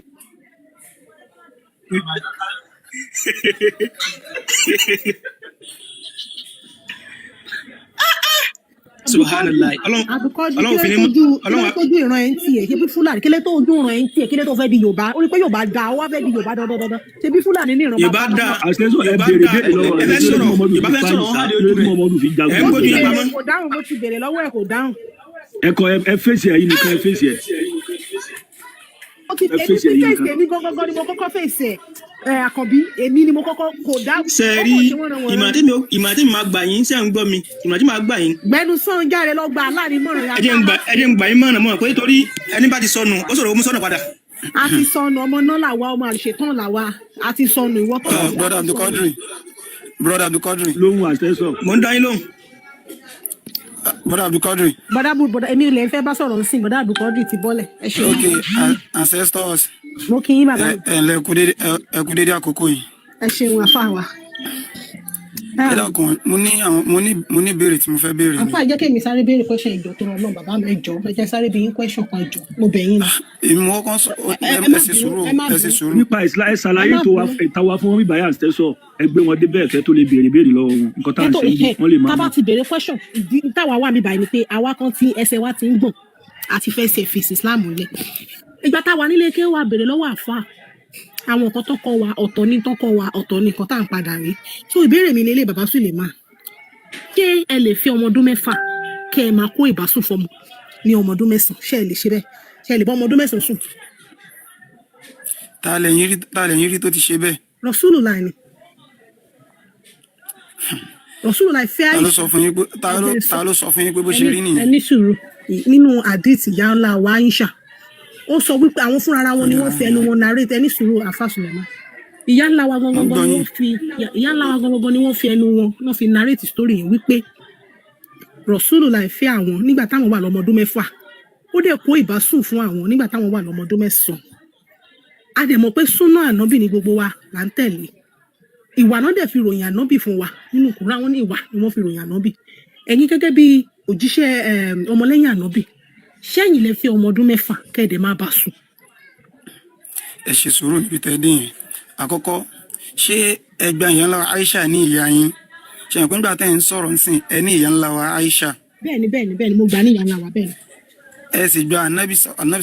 subhanallah àbùkọ́jú ọlọ́run fi ní ọlọ́run tójú ìran ẹ̀ ń tiẹ̀ ṣe bí fúlàní kílé tó ojú ìran ẹ̀ ń tiẹ̀ kílé tó fẹ́ di yorùbá ó rí pé yorùbá da ó wá fẹ́ di yorùbá dandandandan ṣe bí fúlàní ní ìran yorùbá bàbá dá àṣẹṣọ ẹ yorùbá béèrè dá béèrè lọ́wọ́ ẹ rẹ̀ fẹ́ lórí sọ̀rọ̀ mọ́mọ́dù fi yorùbá fẹ́ fáyìn sọ̀rọ̀ sá ọ̀hádé lórí ojú rẹ̀ mọ́mọ́dù fi ẹ ń jagun gbójú yín lórí pamọ́ kò dáhùn mo ti béèrè lọ́wọ́ ẹ̀ kò dáhùn. ẹkọ ẹ fèsì ẹ yìí nìkan ẹ fèsì ẹ ó ti ẹ èmi fèsì ẹ ti yìí fèsì nìkan. èmi gangan ni mo kọ́kọ́ fèsì ẹ̀ àkànbí èmi ni mo kọ́kọ́ kò dáhùn ṣe ó rí kàn ṣe wọ́n ràn wọ́n rán. ìmọ̀ tí mi máa gbà yín ṣé à ń gbọ́ mi ìmọ̀ tí màá gbà yín gbẹnu sàn jáde lọ gba aláàrin mọ̀ràn ẹ jẹ́ ń gbà yín mọ̀ràn mọ́ pé torí ẹni bá ti sọnù ó sọ̀rọ̀ ó mú sọ̀nù padà. a ti sọnù ọmọ náà làwa ọmọ àlùṣetán làwa a ti sọnù ìwọ́tọ̀ brother Abdulkadir lóhun àṣẹṣọ mò ń dá yín lóhùn. brother Abdulkadir bọ́dà èmi ò lè fẹ́ bá sọ̀rọ̀ nsìn bọ́dà àbùkọ́dì ti bọ́lẹ̀ ẹ ṣe okay ancestors mo kí yín bàbá mi ẹ kú dédé àkókò yìí ẹ ṣeun àfa wa. ẹ dákun mo ní ìbéèrè tí mo fẹ́ béèrè ni. àfa jẹ́ kí èmi sáré béèrè question ìjọ tó rọ náà bàbá mi ẹjọ́ ẹ jẹ́ sáré bí yín question kan ìjọ mo bẹ̀ yín ni. èmi wọ́n kàn sọ ẹ ṣe sùúrù nípa ẹ ṣàlàyé tó wa ìtawà fún wọn bí báyà àṣẹṣọ ẹ gbé wọn dé bẹ́ẹ̀ fẹ́ tó lè béèrè béèrè lọ́wọ́ wọn nǹkan tá à ń ṣe yìí wọ́n lè máa tábà ti béèrè question ìdí táwa wà mí báyìí ni pé àwa kan tí ẹsẹ̀ wa ti ń gbọ̀n àti fẹ́ ṣe fèsì Islam lẹ̀ ìgbà táwa nílé ké wa béèrè lọ́wọ́ àfa àwọn nǹkan tó kọ́ wa ọ̀tọ̀ ní tó kọ́ wa ọ̀tọ̀ ní nǹkan tá à ń padà rí so ìbéèrè mi lélẹ̀ bàbá Suleiman ṣé ẹ lè fi ọmọ ọdún mẹ́fà kẹ́ ẹ máa kó ìbásùn fọmọ ní ọmọ ọdún mẹ́sàn-án ṣé ẹ lè ṣe bẹ́ẹ̀ ṣé ẹ lè bá ọmọ ọdún mẹ́sàn-án sùn. ta lẹ́yìn rí tó ti ṣe bẹ́ẹ̀. Rasulullah ni Rasulullah fẹ́ ta ló sọ fún yín pé bó ṣe rí nìyẹn. ẹ ní sùúrù nínú àdìtì ìyá ńlá wa Aisha ó sọ wípé àwọn fúnra ara wọn ni wọ́n fi ẹnu wọn narrate ẹni sùúrù àfa Suleiman ìyá ńlá wa gangan ni wọ́n fi ẹnu wọn fi narrate story yẹn wípé Rasulullah fẹ́ àwọn nígbà táwọn wà lọ́mọdún mẹ́fà ó dẹ̀ kó ìbásùn fún àwọn nígbà táwọn wà lọ́mọdún mẹ́sàn-án a dẹ̀ mọ̀ pé súnà ànábì ni gbogbo wa là ń tẹ̀lé ìwà náà dẹ̀ fi ròyìn ànábì fún wa nínú Kùránì àwọn ní ìwà ni wọ́n fi ròyìn ànábì ẹ̀yin gẹ́gẹ́ bí òjíṣẹ́ ọmọlẹ́yìn ànábì ṣẹ́yìn lè fi ọmọ ọdún mẹ́fà kẹ́ẹ̀dẹ̀ má bá sùn. ẹ ṣe sùúrù níbi tẹ́ dé yẹn àkọ́kọ́ ṣé ẹgbẹ́ ìyá ńlá wa Aisha ní ìyá yín ṣe ìpín nígbà tẹ́ ń sọ̀rọ̀ nísìn ẹ ní ìyá ńlá wa Aisha. bẹ́ẹ̀ni mo gbà ní ìyá ńlá wa bẹ́ẹ̀ni. ẹ sì gba anabi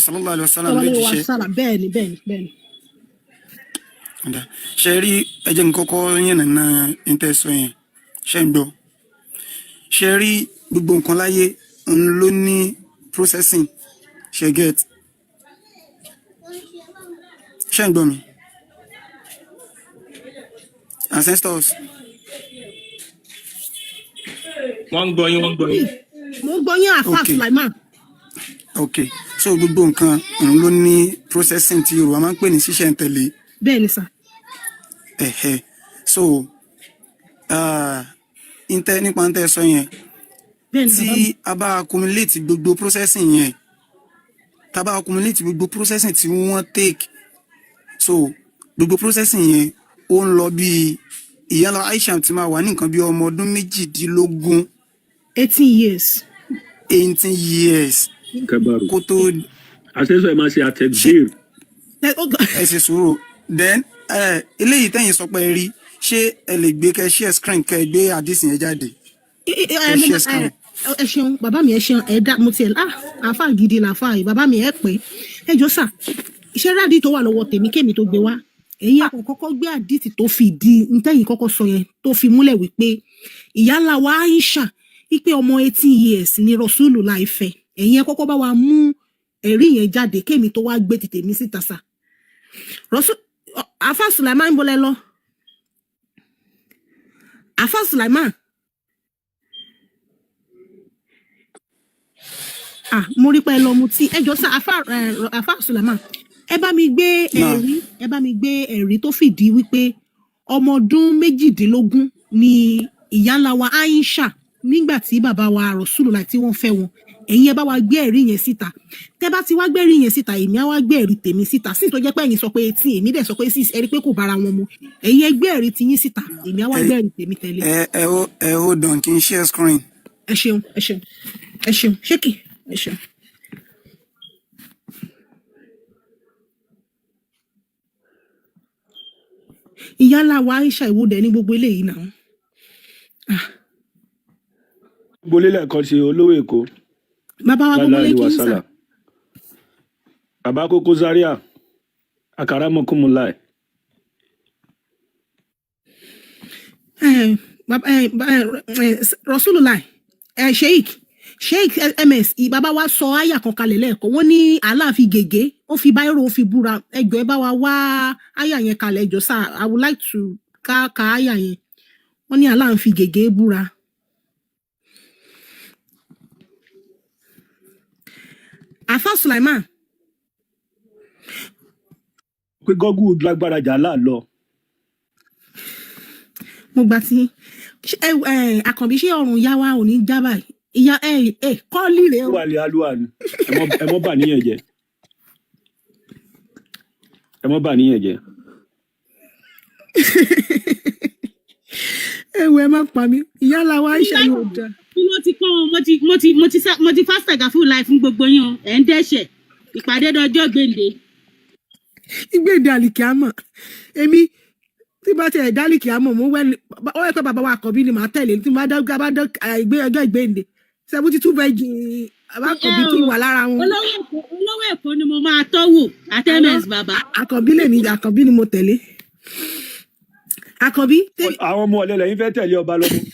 sallallahu alaihi wasallam lójíṣẹ́. bẹ́ẹ̀ni. ṣe rí ẹjẹ nkọkọ yẹn nana ìtẹsọ yẹn ṣe ń gbọ́ ṣe rí gbogbo nǹkan láyé ń ló ní processing ṣe get ṣe ń gbọ́ mi ancestors. wọ́n ń gbọ́ yín. mo ń gbọ́ yín àfa Sulaiman. ok so gbogbo nǹkan ń ló ní processing tí Yorùbá máa ń pè ní ṣísẹ̀ntẹ̀lé. bẹ́ẹ̀ni sà. so nípa ń tẹ́ sọ yẹn tí a bá accumulate gbogbo processing yẹn tá a bá accumulate gbogbo processing tí wọ́n take so gbogbo processing yẹn ó ń lọ bí ìyá lọ Aisha ti máa wà ní nǹkan bí ọmọ ọdún 18. 18 years kó tó. àṣẹṣọ ẹ máa ṣe àtẹ̀gbèrè. ẹ ṣe sùúrù then eléyìí tẹ́yìn sọ pé rí ṣé ẹ lè gbé kẹ́ share screen kẹ́ gbé àdìsí yẹn jáde. ẹ ṣeun bàbá mi ẹ ṣeun ẹ dá mo tiẹ̀ àáfà gidi làáfà yìí bàbá mi ẹ pé ẹ jọ sà iṣẹ́ rádìí tó wà lọ́wọ́ tèmi kémi tó gbé wá èyí àkọ́kọ́ gbé àdìsí tó fi di ntẹ́yìn kọ́kọ́ sọ yẹn tó fi múlẹ̀ wípé ìyá ńlá wa Aisha wípé ọmọ 18 years ni Rasulullah fẹ́ ẹ̀yin ẹ kọ́kọ́ bá wa mú ẹ̀rí yẹn jáde kémi tó wá gbé ti tèmi síta sà àáfà Sulaiman ń bọ́lẹ̀ lọ àáfà Sulaiman. Mo rí pé ẹ lọ mu tí ẹjọ sá àfà Sulaiman ẹ bá mi gbé ẹ̀rí tó fìdí wípé ọmọ ọdún 18 ni ìyá ńlá wa Aisha nígbà tí bàbá wa Rasulullah tí wọ́n fẹ́ wọn ẹ̀yin ẹ bá wa gbé ẹ̀rí yẹn síta tẹ́ bá ti wá gbé ẹ̀rí yẹn síta èmi á wá gbé ẹ̀rí tèmi síta sí tó jẹ́ pé ẹ̀yin sọ pé 18 èmi dẹ̀ sọ pé 6 ẹ rí pé kò bára wọn mu ẹ̀yin ẹ gbé ẹ̀rí tiyín síta èmi á wá gbé ẹ̀rí tèmi tẹ̀lé. ẹ hold on kí n share screen. ẹ ṣeun ṣékì ẹ ṣeun. ìyá ńlá wa Aisha ìwúdẹ ní gbogbo eléyìí náà. gbogbo Kókólé lẹ́ẹ̀kan ṣe olówó Èkó. bàbá wa gbogbo Láìláì lẹ́kì ń sà. wàsálà. Bàbá Kókó Zaria. Àkàrà mọ́kúnmùláì. Rasulullah sheik ms bàbá wa sọ àyà kan kalẹ̀ lẹ́ẹ̀kan wọ́n ní aláàfin gègé ó fi báírò ó fi búra ẹjọ́ ẹ bá wa wá àyà yẹn kalẹ̀ ẹjọ́ sá I would like to ka àyà yẹn wọ́n ní aláàfin gègé búra. Afa Sulaiman. Pé gọ́gù lágbára jà láàlọ́. Mo gbà tí àkànbí ṣé ọrùn ìyá wa ò ní já báyìí ìyá kọ́ọ̀lì rẹ̀ o. Wà lè alúwa ni. Ẹ mọ́ bà níyẹn jẹ́. Ẹ mọ́ bà níyẹn jẹ́. Ẹ̀wọ̀ ẹ má pa mí ìyá la wa ṣe yóò dá. mo ti kọ́ wọn mo ti fásitì fún life fún gbogbo yín o ẹ̀ ń dẹ́ṣẹ̀ ìpàdé dọjọ́ gbèǹde. Ìgbèǹde àlìkíámọ̀ èmi tí bá tiẹ̀ dálìkì àmọ́ mo wẹ́ ó yẹ pé bàbá wa àkọ́bí ni màá tẹ̀lé tí mo bá dá ọjọ́ ìgbéǹde 72 virgin bàbá àkọ́bí kí wà lára wọn. olówó Èkó ni mo máa tọ́wò àtẹ́mẹ̀s bàbá. àkọ́bí ni mo tẹ̀lé. Àkọ́bí. Àwọn ọmọ ọ̀lẹ́ lẹ́yìn fẹ́ tẹ̀lé ọba lọ́dún.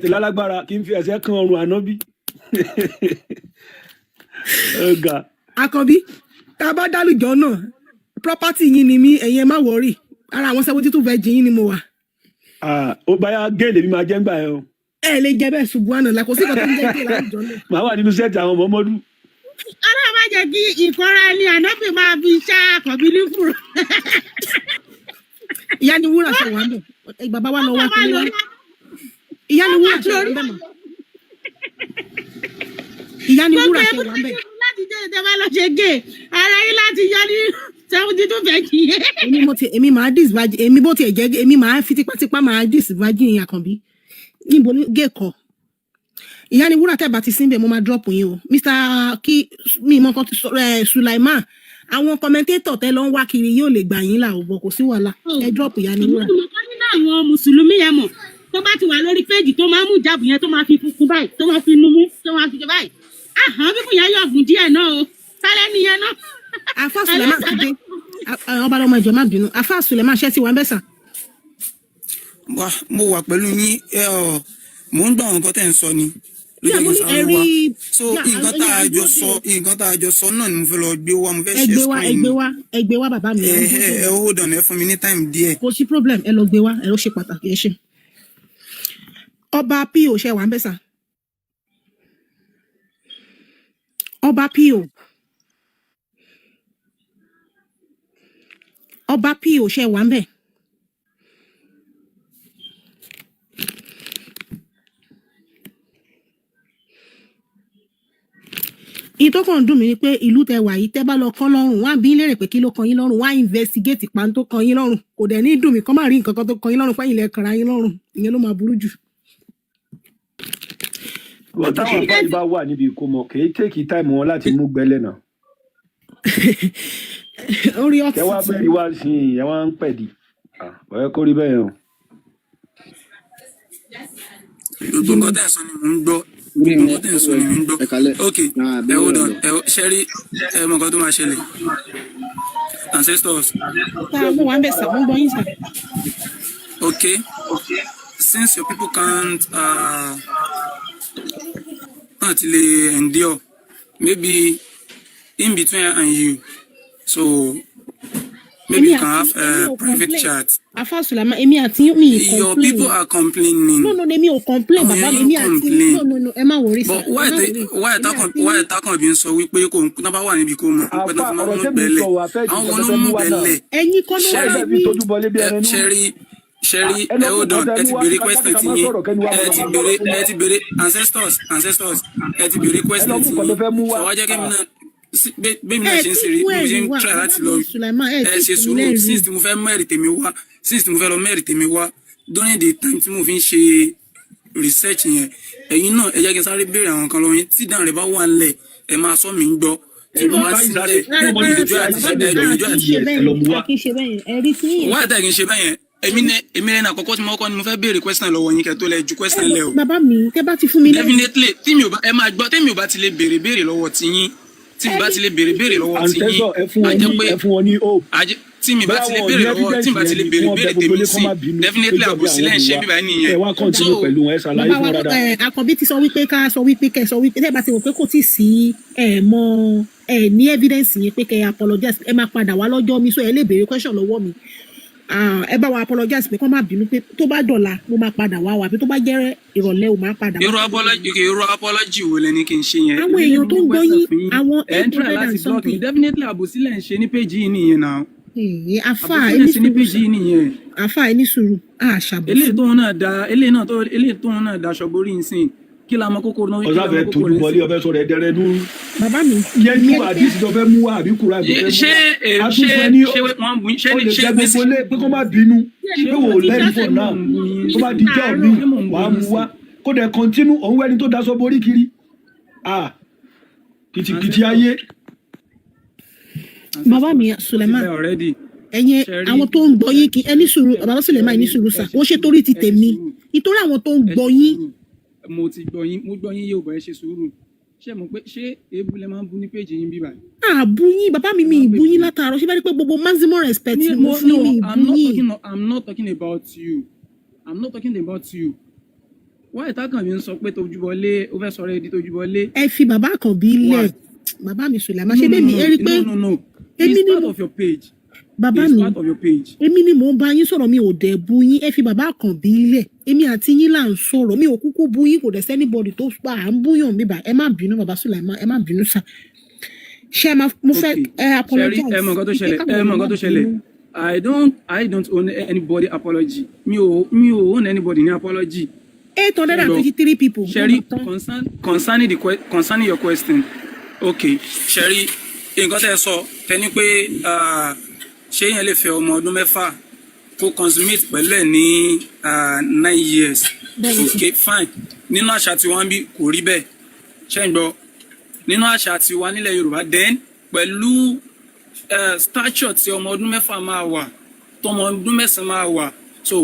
Tẹ̀lé alágbára kí n fi ẹsẹ̀ kan ọrùn ànábì. Àkọ́bí tá a bá dálùjọ náà property yín ni mí ẹ̀yin ẹ má wọrí ara àwọn 72 virgin yín ni mo wà. Ó bá yá géèlè mi máa jẹ́ ń gbà ẹ o. Ẹ lè jẹ bẹ́ẹ̀ ṣùgbọ́n àná la kò sí ìkọ̀tún jẹ́ géèlè àwùjọ náà. Màá wà nínú sẹ́ẹ̀tì àwọn ọmọdún. Ọlọ́run má jẹ́ kí ìkọ́ra ẹni ànábì máa fi ṣá àkọ́bí ní fúru. Ìyá ni wúrà ṣe wà ń bẹ̀ bàbá wa lọ wá kiri wá. Ìyá ni wúrà ṣe wà ń bẹ̀ mọ́. Ìyá ni wúrà ṣe wà ń bẹ̀. Láti jẹ́ ìjọba lọ ṣe gé ara yín láti yọ ní 72 virgin. Èmi máa disvirgin èmi bó tiẹ̀ jẹ́ èmi máa fi tipátipá máa disvirgin Àkànbí níbo ní gẹ̀ẹ́kọ̀. Ìyá ni wúrà tẹ́bà ti sínbẹ̀ mo máa drop yín o Mr. kí mi mọ kan Sulaiman àwọn commentator tẹ́ lọ ń wá kiri yóò lè gbà yín là ò bọ̀ kò sí wàhálà ẹ drop ìyá ni wúrà. Àwọn mùsùlùmí yẹn mọ̀ tó bá ti wà lórí péjì tó máa mú ìjáàbù yẹn tó máa fi funfun báyìí tó máa fi numú tó máa fi jẹ báyìí bíbù yẹn yọ̀gùn díẹ̀ náà o sálẹ̀ nìyẹn náà. Afa Sulaiman ti dé ọba lọmọ ìjọ má bínú Afa Sulaiman ṣẹ́ ti wà ń bẹ̀ sà. Mo wà pẹ̀lú yín mò ń gbọ́ àwọn nǹkan tẹ̀ ń sọ ni lójú ìsàlẹ̀ wa so nǹkan tá a jọ sọ náà ni mo fẹ́ lọ gbé wá mo fẹ́ ṣe screen ẹgbẹ́ wá bàbá mi. hold on ẹ fún mi ní time díẹ̀. Kò sí problem ẹ lọ gbé wá ẹ ló ṣe pàtàkì ẹ ṣe. Ọba P.O. ṣe wà ń bẹ̀ sà. Ọba P.O. Ọba P.O. ṣe wà ń bẹ̀. Ìtọ́kàn dùn mí ni pé ìlú tẹ wà yìí tẹ́ bá lọ kọ́ lọ́rùn wá bí lérè pé kí ló kan yín lọ́rùn wá investigate pa tó kan yín lọ́rùn kò dẹ̀ ní dùn mí kọ́ máa rí nǹkan kan tó kan yín lọ́rùn pẹ́yìn lẹ́ kanra yín lọ́rùn ìyẹn ló máa burú jù. Táwọn àbá yìí bá wà níbi ìkómọ kì í tèkì táìmù wọn láti mú gbẹ́lẹ̀ náà. Orí ọtí. Ẹ wá bẹ́ẹ̀ wá sí i ẹ wá ń pẹ̀dì. Ọ̀rẹ́ kó rí bẹ́ẹ̀ o. Gbogbo nǹkan tẹ̀ sọ ni mò ń gbọ́. Ok, hold on. Sherry, mọ̀ nǹkan tó máa ṣẹlẹ̀. Ancestors. Okay. Since your people can't endure, maybe in between her and you, so maybe you can have a private chat. Afa Sulaiman, èmi àti mi complain. Your people are complaining. No, èmi ò complain. Bàbá mi àti no, ẹ má worry. But why Takan bí ń sọ wípé kò ń bá wà níbi kò mọ̀ pé tó fi máa mú bẹ̀lẹ̀. Àwọn ló mú bẹ̀lẹ̀. Ẹ̀yin kọ́ ló wà níbi. Sherry, hold on. Ẹ ti béèrè question ti yín. Ẹ ti béèrè ancestors. Ẹ ti béèrè question ti yín. Sọ wá jẹ́ kí mi náà bẹ́ẹ̀ mi náà ṣe ń ṣe rí mo ṣe ń try láti lọ ṣe sùúrù since tí mo fẹ́ mẹ́rì tèmi wá since tí mo fẹ́ lọ mẹ́rì tèmi wá during the time tí mo fi ń ṣe research yẹn ẹ̀yin náà ẹ jẹ́ kí n sáré béèrè àwọn kan lọ́wọ́ yín tí dáhùn rẹ̀ bá wà ńlẹ̀ ẹ máa sọ mí ń gbọ́ tí mo bá sílẹ̀ ìjọ àti ṣẹ̀dá ìjọ àti ṣẹ̀dá wá ẹ̀tẹ̀ kì í ṣe bẹ́yẹn èmi lẹ́nu àkọ́kọ́ tí mo kọ́ ni mo fẹ́ béèrè question lọ́wọ́ yín kẹ́ tó lẹ ju question lẹ o. bàbá mi tẹ́ bá ti fún mi definitely tí mi ò bá ẹ máa gbọ́ tẹ́mi ò bá ti lè béèrè lọ́wọ́ ti yín tí mi bá ti lè béèrè lọ́wọ́ ti yín ẹ fún wọn ní hope. tí mi bá ti lè béèrè lọ́wọ́ tí mi bá ti lè béèrè tèmi sí definitely àbòsí lẹ́yìn ṣe bíbá nìyẹn. ẹ wá kọ́ntínú pẹ̀lú wọn ẹ ṣàlàyé fún wọn dáadáa. àkànbí ti sọ wípé ká sọ wípé kẹ́ sọ wípé tẹ́ bá ti wò pé kò tí ì sí ní evidence yẹn pé kẹ́ apologize ẹ máa padà wá lọ́jọ́ mi so ẹ lè béèrè question lọ́wọ́ mi ẹ bá wa apologize pé kọ́ má bínú pé tó bá dọ̀la mo máa padà wá wà pé tó bá jẹ́ ìrọ̀lẹ́ o máa padà wá. irú apology wo lẹni kí n ṣe yẹn. àwọn èèyàn tó ń gbọ́ yín àwọn ẹ̀ ń try láti block me definitely àbòsí lẹ̀ ń ṣe ní péjì yìí nìyẹn náà. afa ẹni sùúrù àṣàbò. eléyìí tóun náà da aṣọ borí nsìn kí la mọ kókó náà. ọ̀sán fẹ́ tójú bọ́lé ọbẹ̀ sọ̀rọ̀ ẹ̀dẹ̀rẹ̀ nù. bàbá mi. yẹn ní àdìsí tó fẹ́ mú wa àbí kúrò àbí fẹ́ mú. ṣé o lè jẹ gbogbo lé pé kó má bínú pé wò lẹ́yìn fún náà tó bá di jọ́ mi wàá mú wa kó dẹ̀ kọ́ntínú òun wẹ́ni tó daṣọ borí kiri. kìtìkìtì ayé. bàbá mi Suleiman ẹ̀yin àwọn tó ń gbọ́ yín kí ẹni sùúrù bàbá Suleiman ẹni sùúrù sà wọ́n ṣe torí ti tèmi nítorí àwọn tó ń gbọ́ yín. mo gbọ́ yín yóò bọ̀ ẹ́ ṣe sùúrù ṣé mo pé ṣé èébú lẹ máa ń bú ní péjì yín bíbá. bú yín bàbá mi ìbú yín látàárọ̀ ṣé bá rí pé gbogbo maximum respect ni mo fún mi ìbú yín. I'm not talking about you. wọ́n ìtàkàn mi ń sọ pé tójúbọlé ó fẹ́ sọ̀rọ̀ èdè tójúbọlé. ẹ fi bàbá kan bí lẹ̀ bàbá mi Suleiman ṣé bẹ́ẹ̀ mi ẹ rí pé it's part of your page. bàbá mi èmi ni mò ń bá yín sọ̀rọ̀ mi ò dẹ̀ bú yín ẹ fi bàbá kan bí lẹ̀ èmi àti yín là ń sọ̀rọ̀ mi ò kúkú bú yín kò dẹ̀ sẹ́nibọ̀dì tó pa à ń búyàn mi bá ẹ má bínú bàbá Suleiman ẹ má bínú sà ṣé ẹ máa mo fẹ́ apologize. ẹ mọ̀ nǹkan tó ṣẹlẹ̀ I don't owe anybody apology mi ò owe anybody ní apology. 853 people. Sherry, concerning your question okay Sherry nǹkan tẹ́ ẹ sọ tẹ́ni pé ṣé yẹn lè fẹ́ ọmọ ọdún mẹ́fà kó consummate pẹ̀lú ẹ̀ ní 9 years okay fine nínú àṣà tiwa ń bí kò rí bẹ́ẹ̀ ṣé ń gbọ́ nínú àṣà tiwa nílẹ̀ Yorùbá then pẹ̀lú stature tí ọmọ ọdún mẹ́fà máa wà tọmọ ọdún mẹ́sàn-án máa wà so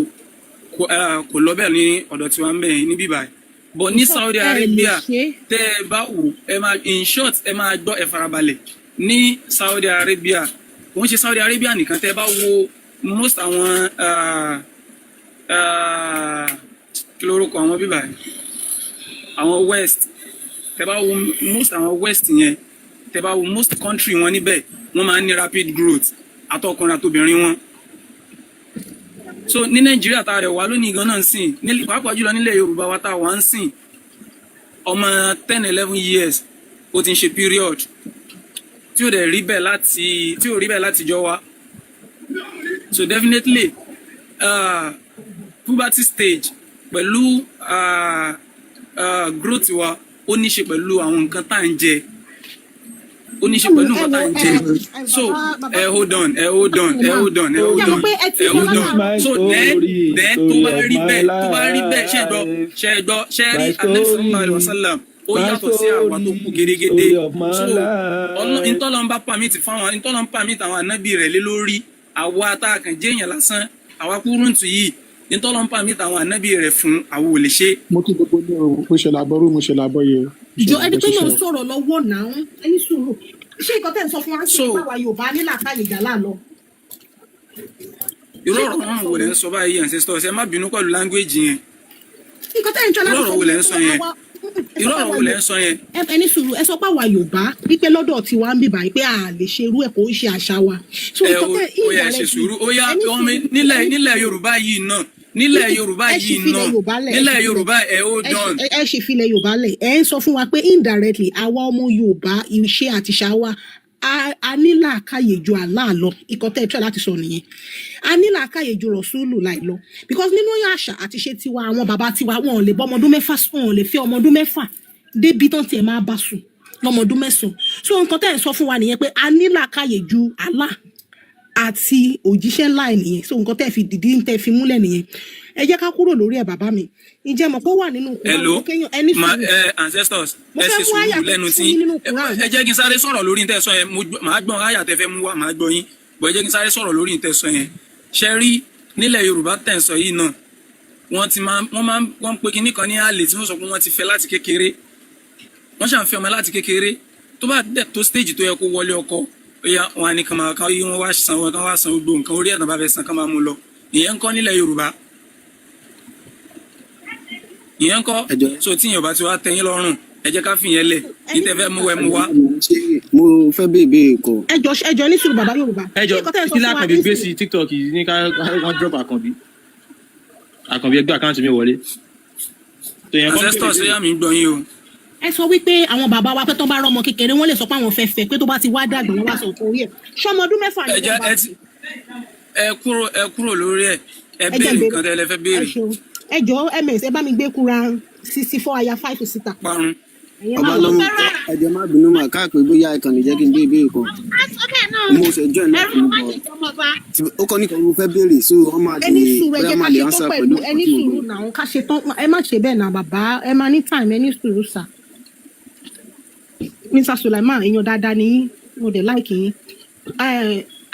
kò lọ bẹ́ẹ̀ ní ọ̀dọ̀ tiwa ń bẹ̀ níbí báyìí but ní Saudi Arabia tẹ́ ẹ bá wò ẹ máa in short ẹ máa gbọ́ ẹ farabalẹ̀ ní Saudi Arabia kò ń ṣe Saudi Arabia nìkan tẹ́ ẹ bá wo most àwọn kí lórúkọ àwọn bíbá àwọn west tẹ́ bá wo most àwọn west yẹn tẹ́ bá wo most country wọn níbẹ̀ wọ́n máa ń ní rapid growth àtọkùnrin àtobìnrin wọn so ní Nàìjíríà tá a rẹ̀ wá lónìí gan náà ń sìn pàápàá jùlọ nílẹ̀ Yorùbá wa tá a wá ń sìn ọmọ 10-11 years ó ti ń ṣe period tí ò rí bẹ́ẹ̀ láti jọ wá so definitely puberty stage pẹ̀lú growth wa ó ní ṣe pẹ̀lú àwọn nǹkan tá à ń jẹ so hold on so then tó bá rí bẹ́ẹ̀ ṣe gbọ́ rí sallallahu alaihi wasallam ó yàtọ̀ sí àwa tó kú gẹ́gẹ́dé so ìtọ́lọ́mbà pàmìtì àwọn ànábì rẹ̀ lé lórí àwa tá a kàn jẹ́ èèyàn lásán àwa kúrúǹtù yìí ìtọ́lọ́mbà pàmìtì àwọn ànábì rẹ̀ fún àwọn ò lè ṣe. mo kí gbogbo ní o mo ṣe làbọrú mo ṣe làbọyè. ìjọ ẹni tó náà sọ̀rọ̀ lọ́wọ́ náà ẹni sùúrù ṣé nǹkan tẹ́ ń sọ fún wa sí ìpàwà Yorùbá nílà káyè gàlá lọ. irú ọ̀rọ̀ wọn wò lẹ́ ń sọ báyìí ancestors ẹ má bínú pẹ̀lú language yẹn. nǹkan tẹ́ ń tọ́ láti sọ irú ọ̀rọ̀ wo lẹ́ ń sọ yẹn. ẹni sùúrù ẹ sọ pé àwa Yorùbá wípé lọ́dọ̀ tí wàá ń bíbá yìí pé a lè ṣe irú ẹ̀ kò ń ṣe àṣà wa. ó yá ṣe sùúrù ó yá nílẹ̀ Yorùbá yìí náà nílẹ̀ Yorùbá ẹ ó dán. ẹ ṣe filẹ̀ Yorùbá lẹ̀ ẹ ń sọ fún wa pé indirectly àwa ọmọ Yorùbá ìṣe àti ṣàwa a ní làákàyè ju Allah lọ ikọ̀ tẹ́ ẹ tẹ́ láti sọ nìyẹn a ní làákàyè ju Rasulu láì lọ because nínú àṣà àti ṣe tiwa àwọn bàbá tiwa wọn ò lè bọ́ ọmọdún mẹ́fà wọn ò lè fẹ́ ọmọdún mẹ́fà débi tán tiẹ̀ máa bá sùn lọ́mọdún mẹ́sàn-án so nǹkan tẹ́ ẹ sọ fún wa nìyẹn pé a ní làákàyè ju Allah àti òjíṣẹ́ ńlá ẹ̀ nìyẹn so nǹkan tẹ́ fi dìdí tẹ́ fi múlẹ̀ nìyẹn ẹ jẹ́ ká kúrò lórí ẹ̀ bàbá mi ǹjẹ́ mọ̀ pé ó wà nínú Kùránì ẹni sùúrù ancestors ẹ ṣe sùúrù lẹ́nu tí ẹ jẹ́ kí n sáré sọ̀rọ̀ lórí ìtẹ̀sọ yẹn màá gbọ́n àyà tẹ́ fẹ́ mú wá màá gbọ́ yín bọ̀ ẹ jẹ́ kí n sáré sọ̀rọ̀ lórí ìtẹ̀sọ yẹn ṣe rí nílẹ̀ Yorùbá tẹ̀ ń sọ yìí náà wọ́n ń pe kinní kan ní àlè tí wọ́n sọ pé wọ́n ti fẹ́ láti kékeré wọ́n ṣàn fẹ́ ọmọ láti kékeré tó bá dẹ̀ tó stage tó yẹ kó wọlé ọkọ wọn ni kan yí wọ́n wá san gbogbo nǹkan orí ẹ̀tàn bá fẹ́ san kán máa mú lọ ìyẹn ń kọ́ nílẹ̀ Yorùbá ìyẹn ń kọ́ so tí Yorùbá ti wá tẹ́yìn lọ́rùn ẹ jẹ́ ká fìyẹn lẹ̀ ní tẹ́ fẹ́ mú ẹ mú wá. mo fẹ́ béèrè kọ. ẹjọ ní sùúrù bàbá Yorùbá. ẹjọ kí lákànbí gbé sí TikTok yìí ní ká wọ́n drop àkànbí ẹgbẹ́ àkáǹtì mi wọlé. ancestors yà mí gbọ́ yín o. ẹ sọ wípé àwọn bàbá wa pé tó bá rọmọ kékeré wọn lè sọ pé àwọn fẹ́ pé tó bá ti wá dàgbà wọn wá sọ orí ẹ ṣọmọ ọdún mẹ́fà ni wọn bá ti. ẹ kúrò lórí ẹ béèrè nǹkan tẹ́ ẹ fẹ́ béèrè. ẹ jọ ms ẹ bá mi gbé kúra 64 aya 5 síta. parun. ọba lọmọ ẹjẹ má bínú mà káàpẹ bóyá ẹ kàn lè jẹ́ kí n gbé ìbéèrè kan mo ṣe jọ ẹ náà fún mi bọ ó kọ́ ní kan mo fẹ́ béèrè so wọ́n máa di bóyá máa lè answer pẹ̀lú ẹni sùúrù náà ká ṣe tán ẹ má ṣe bẹ́ẹ̀ náà bàbá ẹ má ní time ẹni sùúrù sà. Mr. Sulaiman èèyàn dáadáa ni mo dẹ̀ láìkì yín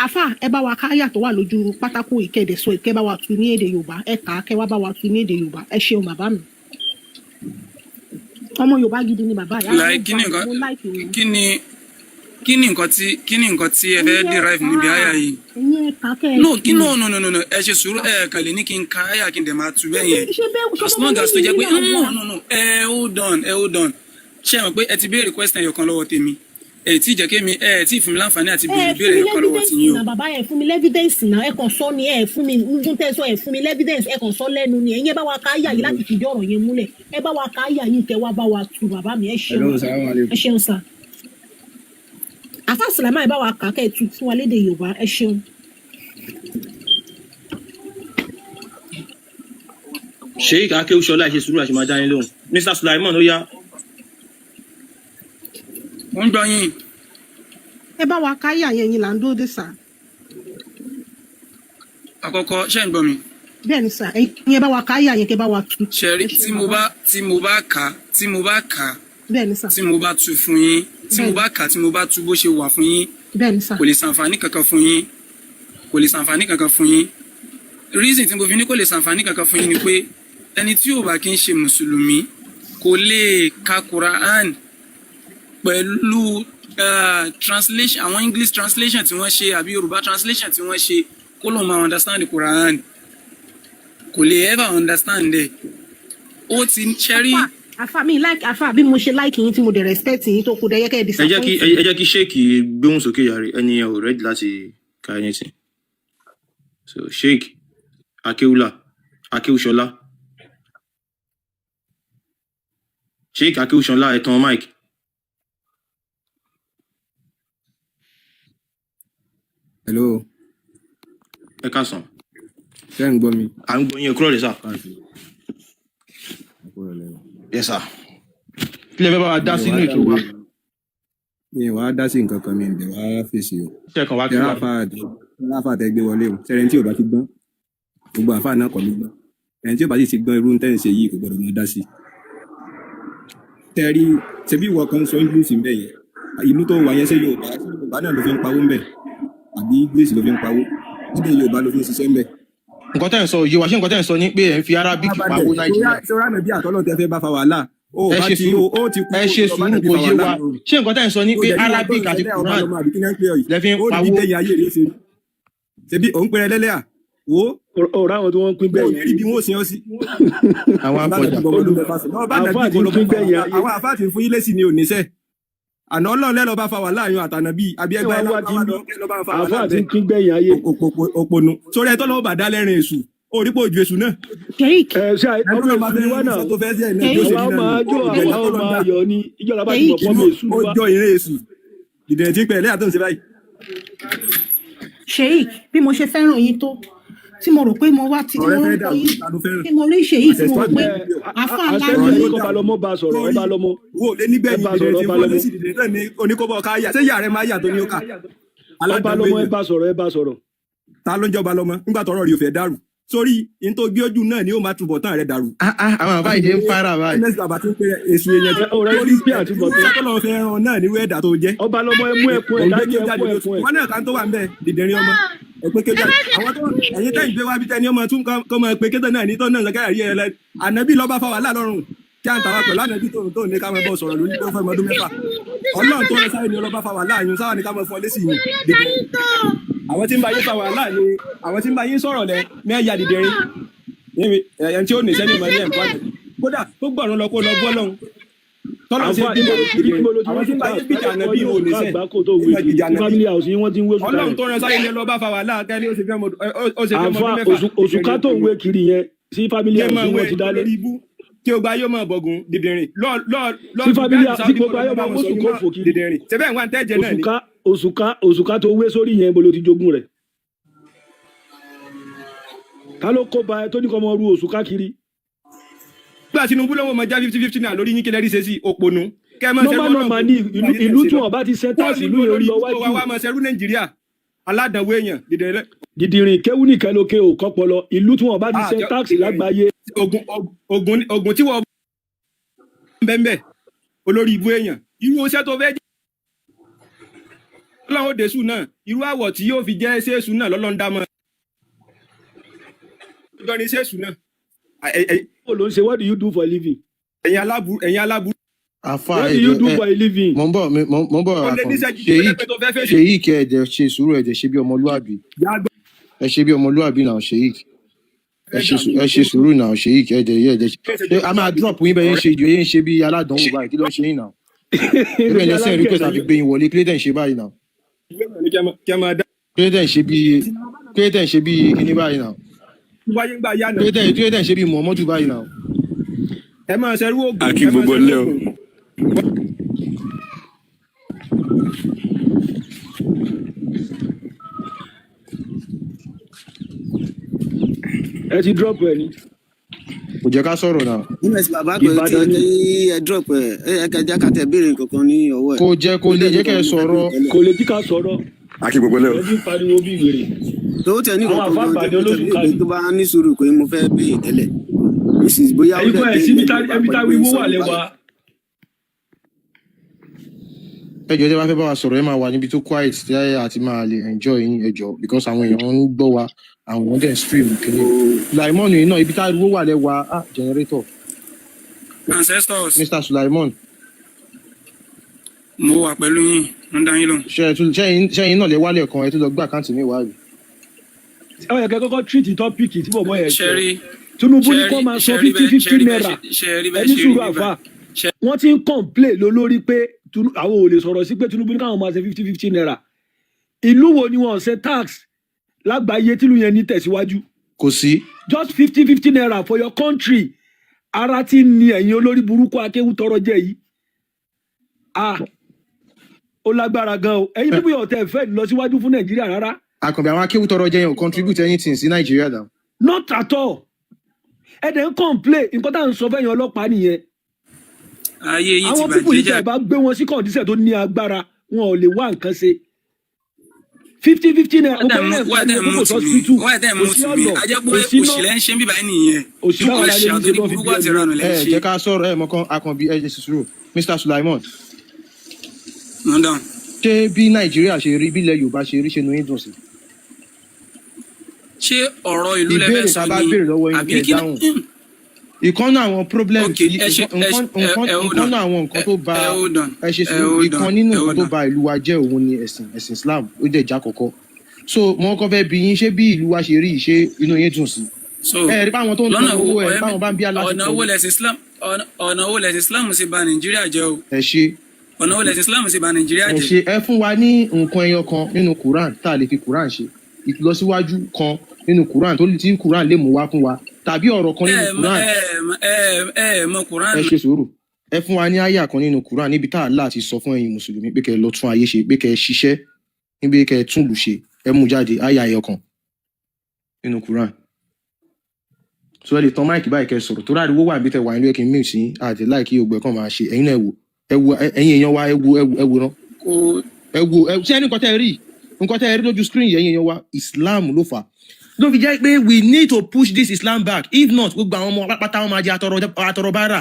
afa ẹ bá wa káyà tó wà lójú pátákó ìkẹdẹ sọ ìkẹ bá wa tu ní èdè Yorùbá ẹ kà á kẹ wá bá wa tu ní èdè Yorùbá ẹ ṣeun bàbá mi ọmọ Yorùbá gidi ni bàbá yàrá mo láìkì wọn. kí ni nǹkan tí ẹ fẹ́ derive níbi àyà yìí. no ẹ ṣe sùúrù ẹ kàn lè ní kí n ka àyà kí n dẹ̀ máa tu bẹ́ẹ̀ yẹn as long as tó jẹ́ pé no hold on ṣé ẹ mọ̀ pé ẹ ti béèrè question ẹ̀yọ̀kan lọ́wọ́ tèmi ẹ tí jẹ́ kémi ẹ tí fún mi láǹfààní àti béèrè ẹ̀yọ̀kan lọ́wọ́ ti yín o. bàbá ẹ fún mi lẹ́fídẹ́ǹsì náà ẹ kàn sọ ni ẹ fún mi nǹkan tẹ́ sọ ẹ fún mi lẹ́fídẹ́ǹsì ẹ kàn sọ lẹ́nu ni ẹ̀yin ẹ bá wa ká àyà yìí láti fìdí ọ̀rọ̀ yẹn múlẹ̀ ẹ bá wa ká àyà yìí kẹ́ wá bá wa tu bàbá mi ẹ ṣeun sà. àfa sàlámà ẹ bá wa kà kẹ́ ẹ tu fún wa lédè Yorùbá ẹ ṣeun. Sheikh Akéwúṣọlá ṣe sùúrù àti máa dá yín lóhùn Mr. Sulaiman ó yá. wọ́n gbọ́ yín. ẹ bá wa káyà yẹn yín là ń dúró dé sà. àkọ́kọ́ ṣé ń gbọ́ mi. bẹ́ẹ̀ ni sà ẹ̀yin ẹ bá wa káyà yẹn kẹ́ bá wa tu. ṣẹ́rí tí mo bá kà bẹ́ẹ̀ ni sà. tí mo bá tu fún yín tí mo bá kà tí mo bá tu bó ṣe wà fún yín. bẹ́ẹ̀ ni sà. kò lè ṣàǹfààní kankan fún yín reason tí mo fi ní kò lè ṣàǹfààní kankan fún yín ni pé ẹni tí ò bá kí ń ṣe mùsùlùmí kò lè ka Quran pẹ̀lú translation àwọn English translation tí wọ́n ṣe àbí Yorùbá translation tí wọ́n ṣe kó lóun máa understand the Quran kò lè ever understand ẹ̀ ó ti ṣẹ́rí. afa mi like afa bí mo ṣe like yín tí mo dẹ̀ respect yín tó kù dẹ̀ yẹ kẹ́ ẹ disappoint. ẹ jẹ́ kí Sheikh gbóhùn sókè yàrá ẹni ẹ ò ready láti ka anything so Sheikh Akéwúṣọlá Sheikh Akéwúṣọlá ẹ tàn mic. hello. ẹ káàsán. ṣé ń gbọ́ mi. à ń gbọ́ yín ẹ kúrò lè sà. yes sir. kí lè fẹ́ bá wa dá sínú ètò wa. mi wàá dá sí nǹkan kan mi ǹdẹ̀ wàá fèsì o. ṣé ẹ kàn wá kí wà. ráfà tẹ gbé wọlé o sẹ́rẹ̀ tí ò bá ti gbọ́n gbogbo àfà náà kọ́ ló gbọ́n ẹni tí ò bá sì ti gbọ́n irú tẹ́ ń ṣe yìí kò gbọ́dọ̀ mọ́ dá sí. tẹ́rí ṣebí ìwọ kan sọ English ń bẹ̀ yẹn ìlú tó wà yẹn ṣe Yorùbá náà ló fi ń pawó ń bẹ̀ àbí English ló fi ń pawó níbi Yorùbá ló fi ń ṣiṣẹ́ ń bẹ̀. nǹkan tẹ́ ń sọ òye wa ṣé nǹkan tẹ́ ń sọ ni pé ẹ̀ ń fi Arabic pawó Nàìjíríà. ṣé ránà bí àtọ́lọ́ tẹ fẹ́ bá fa wàhálà ẹ ṣe sùúrù kò yé wa ṣé nǹkan tẹ́ ń sọ ni pé Arabic àti Quran lẹ fi ń pawó. ṣebí òun pẹrẹ lẹ́lẹ́à wo ọ̀rọ̀ àwọn tí wọ́n pín bẹ́ẹ̀ yẹn rí bí wọ́n ṣe ọ́ sí. àwọn àpọ̀jà àwọn àfáà tí ń fún yín lésì ni òníṣẹ́ àná Ọlọ́run lẹ́lọ́ bá fa wà láàrin àtànà bíi abíẹ́gbẹ́ àfáà tí ń pín gbẹ̀yìn ayé òpònú sórí ẹ̀ tọ́lọ́wọ́ bá dá lẹ́rìn èṣù orí pò ju èṣù náà. ṣe ọ̀rọ̀ èṣù wa náà àwa máa yọ ní ìjọba bá ti bọ̀ pọ́nmọ́ èṣù wa. ó jọ ìrìn èṣù ìdẹ̀rẹ̀ tí ń pẹ̀ lẹ́yà tó ń ṣe báyìí. Sheikh bí mo ṣe fẹ́ràn yín tó tí mo rò pé mo wá tí mo rí Sheikh tí mo rò pé àfa ńlá ni ọba lọmọ bá sọ̀rọ̀ ọba lọmọ. wo lé nígbẹ̀yìn ìdílé tí wọ́n lé sí ìdílé náà ní oníkóbọ̀ ká yà ṣé ìyá rẹ̀ máa yà tó ní ó kà. ọba lọmọ ẹ bá sọ̀rọ̀. ta ló ń jẹ́ ọba lọmọ nígbà tọ́rọ̀ rí o fẹ́ dàrú sórí n tó gbé ojú náà ni ó máa túbọ̀ tán rẹ̀ dàrú. àwọn àbá ìdè ń para báyìí. ms baba ti ń pe èsì èèyàn tí lórí ìtọ́lọ́ fẹ́ ràn náà nírú ẹ̀dá tó jẹ́. ọba lọmọ ẹ mú ẹkún ẹ dájú ẹkún ẹ. wọn náà kan tó wà ń bẹ dìdẹ̀rín ọmọ ẹ pé kéde àwọn tó ẹ̀yin tẹ́yìn gbé wá bí tẹ́ni ọmọ tún kọ́ mọ pé kéde náà ní tó náà lọ́kẹ́ àrí ẹ̀ lẹ́ ànábì lọ́ba fa wàhálà lọ́rùn tí à ń tàwa pẹ̀lú ànábì tó ní ká máa bọ̀ sọ̀rọ̀ lórí tó fẹ́ mọdún mẹ́fà ọlọ́run tó rẹ sáré ní ọlọ́ba fa wàhálà yín sáwà ní ká máa fọ lé sí yín dìde àwọn tí ń bá yín fa wàhálà ni àwọn tí ń bá yín sọ̀rọ̀ lẹ mẹ́ẹ̀yà dìde rin ẹni tí ó ní sẹ́ni mọ̀ ní ẹ̀ kódà tó gbọ̀rún lọ kó lọ bọ́ lọ́hùn tọ́lá ṣe bí àwọn tí ń bá yín bìjà náà bí òní sẹ́ ọlọ́run tó rẹ sáré ní ọlọ́ba fa wàhálà kẹ́lí ó ṣe fẹ́ mọdún mẹ́fà òṣùká tó ń wé kiri yẹn sí family house ni wọ́n ti dálé kí o gba yóò máa bọ̀gùn dìdìrín sí family house tí gbogbo ayé máa mọ́sùn kó fò kiri dìdìrín ṣẹbẹ́ ìwà ń tẹ́jẹ náà ni. òṣùká tó wé sórí yẹn bolo ti jogún rẹ̀ ká ló kó ba ẹ tó ní kọ́ mọ ru òṣùká kiri. gbà Tinubu lọ́wọ́ máa já 50-50 náà lórí yín kí lẹ́rìí ṣe sí òpònú. nọ́mà ní ìlú tí wọ́n bá ti ṣe táàsì ìlú yẹn lọ wájú. wọ́n wá máa ṣerú Nàìjíríà aládàáwó èèyàn dìdìrín kéwú nìkan lókè ò kọ́pọlọ ìlú tí wọ́n bá ti ṣe táàsì lágbàáyé. ogun tí wọ́n bẹ́ẹ̀ olórí ibú èèyàn irú oṣẹ́ tó fẹ́ jẹ́ ọlọ́run dẹ̀sù náà irú àwọ̀ tí yóò fi jẹ́ ṣéṣù náà lọ́lọ́run dá mọ́ ọjọ́ ní ṣéṣù náà. ló ń ṣe what do you do for a living? ẹ̀yin aláburú. Afa what do you do for a living? mo ń bọ̀ ṣèyí kẹ ẹ̀jẹ̀ ṣe sùúrù ẹ̀jẹ̀ ṣe bí ọmọlúàbí ẹ ṣe bí ọmọlúàbí náà ṣèyí ẹ ṣe sùúrù náà ṣèyí kẹ ẹ̀jẹ̀ ṣe a máa drop yín bẹ́ẹ̀ yín ṣe ìjọ yín ṣe bí aládánwò báyìí kí ló ṣe yín náà kí ló ń send request àfi gbé yín wọlé kí ló dẹ̀ ń ṣe báyìí náà kí ló dẹ̀ ń ṣe bí kíní báyìí náà kí ló dẹ̀ ń ṣe bí Muhammadu báyìí náà. ẹ máa ṣerú oògùn àkí gbogbo lẹ o. ẹ ti drop ẹ ni. kò jẹ́ ká sọ̀rọ̀ náà. nígbà tí bàbá kan ti ẹ drop ẹ kẹjá ká tẹ béèrè kankan ní ọwọ́ ẹ. kò lè jẹ́ kẹ́ ẹ sọ̀rọ̀. kò lè jí ká sọ̀rọ̀. àkí gbogbo lẹ o. ẹ ti pariwo bí wèrè. tó tẹ ní kankan tó bá ní sùúrù pé mo fẹ́ béèrè tẹ́lẹ̀ bóyá ó dẹ̀ ẹbí tá wíwó wà lẹ́wà. ẹjọ́ tí a bá fẹ́ bá wa sọ̀rọ̀ ẹ máa wà níbi tó quiet tí a ti máa lè enjoy yín ẹjọ́ because àwọn èèyàn ń gbọ́ wa àwọn dẹ̀ stream kiri Sulaimon yìí náà ibi tá wíwó wà lẹ́wà generator. Ancestors. Mr. Sulaimon. mo wà pẹ̀lú yín ń dá yín lọ. ṣẹ́yìn náà lè wálé kan ẹ tó lọ gbé àkáǹtì mi wá rí. ẹ yẹ kẹ́ kọ́kọ́ treat tọ́pìkì tí bọ̀bọ̀ yẹn ṣe. Tinubu ní kó máa sọ 50-50 naira ẹni sùúrù àfà wọ́n ti ń complain lórí pé àwọn ò lè sọ̀rọ̀ sí pé Tinubu ní káwọn máa ṣe 50-50 naira ìlú wo ni wọ́n ṣe tax lágbàáyé tìlú yẹn ní tẹ̀síwájú. kò sí. just 50-50 naira for your country ara ti ní ẹ̀yin olórí burúkú akéwù tọrọ jẹ yìí ó lágbára gan o ẹ̀yin bíbí ọ̀tẹ̀ fẹ́ lọ síwájú fún Nàìjíríà rárá. àkànbí àwọn akéwù tọrọ jẹ yẹn ò contribute anything sí Nàìjíríà dà. not at all. ẹ dẹ̀ ń complain nǹkan tá à ń sọ fẹ́yìn ọlọ́pàá nìyẹn. ayé yìí ti àwọn pípù yìí tẹ̀ bá gbé wọn sí kọ̀ǹdíṣẹ̀ tó ní agbára wọn ò lè wá nǹkan ṣe. 50-50 naira gbogbo ẹ̀rẹ́ ìfọ̀sí gbogbo sọ́sítù kò sí ọ̀dọ̀ kò sí náà. òṣìlẹ̀ ń ṣe bíbá nìyẹn. òṣìlẹ̀ wà láyé ní ṣe gbogbo àti ìranù lẹ́ ṣe. jẹ́ ká sọ̀rọ̀ ẹ̀ mọ́kàn Àkànbí ẹ̀ ṣe sùúrù Mr. Sulaimon. ṣé bí Nàìjíríà ṣe rí bílẹ̀ Yorùbá ṣe rí ṣe nu yín dùn sí? ṣé ọ̀rọ̀ ìlú lẹ́fẹ̀ẹ́ sọ ni àbí kí ni. ìkànnì àwọn problem ìkànnì àwọn nǹkan tó ba ẹ ṣe sùúrù ìkan nínú nǹkan tó ba ìlú wa jẹ́ òun ni ẹ̀sìn Islam ó dẹ̀ já kọ̀kọ́ so mo kàn fẹ́ bi yín ṣé bí ìlú wa ṣe rí ṣé inú yín dùn sí. ẹ rí báwọn tó ń tọ́ owó ẹ báwọn bá ń bí aláṣẹ. ọ̀nà owó lẹ̀sìn Islam ṣe ba Nàìjíríà jẹ́ o. ẹ ṣe. ọ̀nà owó lẹ̀sìn Islam ṣe ba Nàìjíríà jẹ́. ẹ ṣe ẹ fún wa ní nǹkan ẹyọ kan nínú Quran tá a lè fi Quran ṣe ìlọsíwájú kan nínú Quran tó tí Quran lè mú wá fún wa tàbí ọ̀rọ̀ kan nínú Quran. mọ Quran. ẹ ṣe sùúrù ẹ fún wa ní àyà kan nínú Quran níbi tá Allah ti sọ fún ẹ̀yin mùsùlùmí pé kẹ́ lọ tún ayé ṣe pé kẹ́ ṣiṣẹ́ níbi kẹ́ tún lù ṣe ẹ mú jáde àyà ẹyọ kan nínú Quran. sọ ẹ lè tán máìkì báyìí kẹ́ sọ̀rọ̀ tó ráàdì wó wà níbi tẹ wà nílé kí n mí sí àti láìkí ògbẹ kan máa ṣe ẹ̀yin náà ẹ wo ẹ̀yin èèyàn wa ẹ wo náà ẹ wo ṣé ẹni nǹkan tẹ́ rí nǹkan tẹ́ rí lójú screen yẹn èèyàn wa Islam ló fà ló fi jẹ́ pé we need to push this Islam back if not gbogbo àwọn ọmọ pátá wọn máa jẹ àtọrọ bára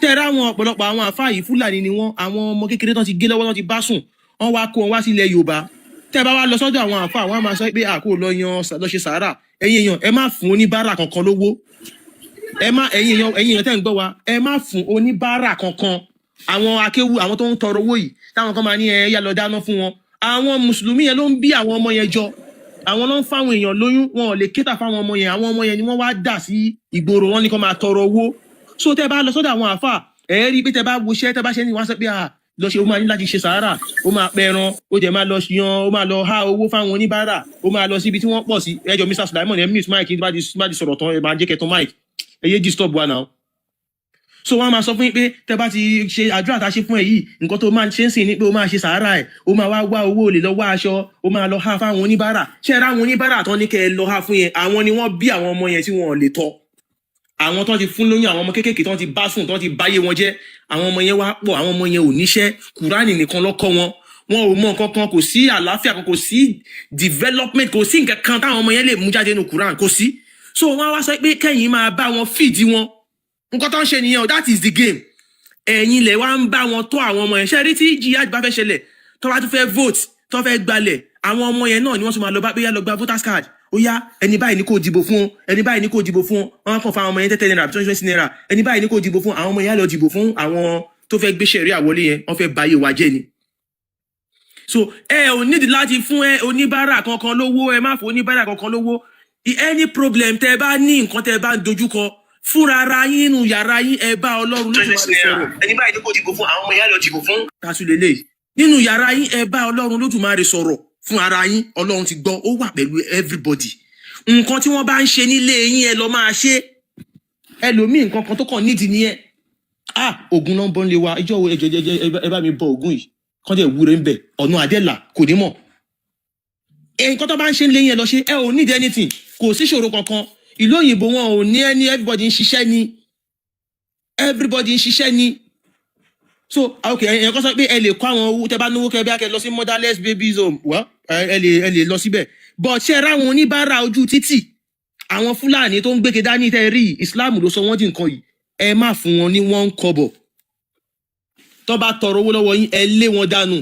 tẹ́ra àwọn ọ̀pọ̀lọpọ̀ àwọn àfáà yìí Fúlàní ni wọ́n àwọn ọmọ kékeré tán ti gé lọ́wọ́ tán ti bá sùn wọ́n wá kó wọn wá sí ilẹ̀ Yorùbá tẹ́ bá wá lọ sọ́dọ̀ àwọn àfa àwọn á máa sọ pé àkó lọ ṣe sàárà ẹ̀yin èèyàn ẹ má fún oníbàárà kankan lówó ẹ̀yin èèyàn tẹ́ ń gbọ́ wa ẹ má fún oníbàárà kankan àwọn akéwu àwọn tó ń tọrọ owó yìí táwọn kan máa ní ẹ yá lọ dáná fún wọn àwọn mùsùlùmí yẹn ló ń bí àwọn ọmọ yẹn jọ àwọn ló ń fáwọn èèyàn lóyún wọn ò lè kéta fáwọn ọmọ yẹn àwọn ọmọ yẹn ni wọ́n wá dà sí ìgboro wọn ní kó máa tọrọ owó so tẹ́ bá lọ sọ́dọ̀ àwọn àfa ẹ rí pé tẹ́ bá woṣẹ́ tẹ́ bá ṣe ní wọ́n sọ pé lọ ṣe ó máa ní láti ṣe sàárà ó máa pẹran ó jẹ máa lọ yan ó máa lọ há owó fáwọn oníbàárà ó máa lọ síbi tí wọ́n pọ̀ sí ẹjọ́ Mr. Sulaiman ẹ mute mic bá di sọ̀rọ̀ tán ẹ máa jẹ́ kẹtàn mic ẹ yé disturb wa náà so wọ́n máa sọ fún yín pé tẹ́ bá ti ṣe àdúrà tá a ṣe fún ẹ yìí nǹkan tó máa ṣe ń sìn ní pé ó máa ṣe sàárà ẹ ó máa wá owó olè lọ wá aṣọ ó máa lọ há fáwọn oníbàárà ṣé ẹ ráwọn oníbàárà tán ní kẹ́ ẹ lọ há fún yẹn àwọn ni wọ́n bí àwọn ọmọ yẹn tí wọn ò lè tọ́ àwọn tó ti fún lóyún àwọn ọmọ kéékèèké tó ti bá sùn tó ti báyé wọn jẹ́ àwọn ọmọ yẹn wá pọ̀ àwọn ọmọ yẹn ò níṣẹ́ kùránì nìkan ló kọ́ wọn wọn ò mọ nǹkan kan kò sí àlàáfíà kan kò sí development kò sí nǹkan kan táwọn ọmọ yẹn lè mú jáde nínú kùránì kò sí so wọn wá sọ pé kẹ́yìn máa bá wọn fìdí wọn nǹkan tó ń ṣe nìyẹn that is the game ẹ̀yin lẹ̀ wá ń bá wọn tó àwọn ọmọ yẹn ṣe rí tí jihad bá fẹ́ ṣẹlẹ̀ tó bá tún fẹ́ vote tó fẹ́ gbalẹ̀ àwọn ọmọ yẹn náà ni wọ́n tún máa lọ bá pé yá lọ gba voters card ó yá ẹni báyìí ní kò dìbò fún ẹni báyìí ní kò dìbò fún wọn kàn fún àwọn ọmọ yẹn 10 naira 20 naira ẹni báyìí ní kò dìbò fún àwọn ọmọ yẹn lọ dìbò fún àwọn tó fẹ́ gbé ṣẹ̀rí àwọlé yẹn wọ́n fẹ́ báyé wa jẹ́ ni. so ẹ ò nídìí láti fún oníbàárà kankan lówó ẹ má fún oníbàárà kankan lówó any problem tẹ bá ní nǹkan tẹ bá ń dojúkọ fúnra ara yín nínú yàrá yín ẹ bá Ọlọ́run ló ti máa sọ̀rọ̀ ẹni báyìí ní kò dìbò fún àwọn ọmọ yẹn lọ dìbò fún kásùlélẹ̀ nínú yàrá yín ẹ bá Ọlọ́run ló ti máa sọ̀rọ̀ fún ara yín Ọlọ́run ti gbọ́ ó wà pẹ̀lú everybody nǹkan tí wọ́n bá ń ṣe nílé yín ẹ lọ máa ṣe ẹlòmíì nǹkan kan tó kàn nídìí nìyẹn ogun náà ń bọ́ nílé wa ìjọ wo ẹ bá mi bọ ogun yìí kán dẹ̀ wúre ń bẹ̀ ọ̀nà àdẹ́là kò ní mọ̀ nǹkan tó bá ń ṣe nílé yín ẹ lọ ṣe ẹ ò need anything kò sí ṣòro kankan ìlú òyìnbó wọn ò ní ẹni everybody ń ṣiṣẹ́ ni so ok ẹ̀yìn kan sọ pé ẹ lè kó àwọn owó tẹ́ bá náwó kẹ́ bí a kẹ́ lọ sí motherless babies home well ẹ lè lọ síbẹ̀ but ṣe ra àwọn oníbàárà ojú títì àwọn Fúlàní tó ń gbé kedá ní tẹ́ rí Islam ló sọ wọ́n di nǹkan yìí ẹ má fún wọn ní 1 kọ́bọ̀ tó bá tọrọ owó lọ́wọ́ yín ẹ lé wọn dànù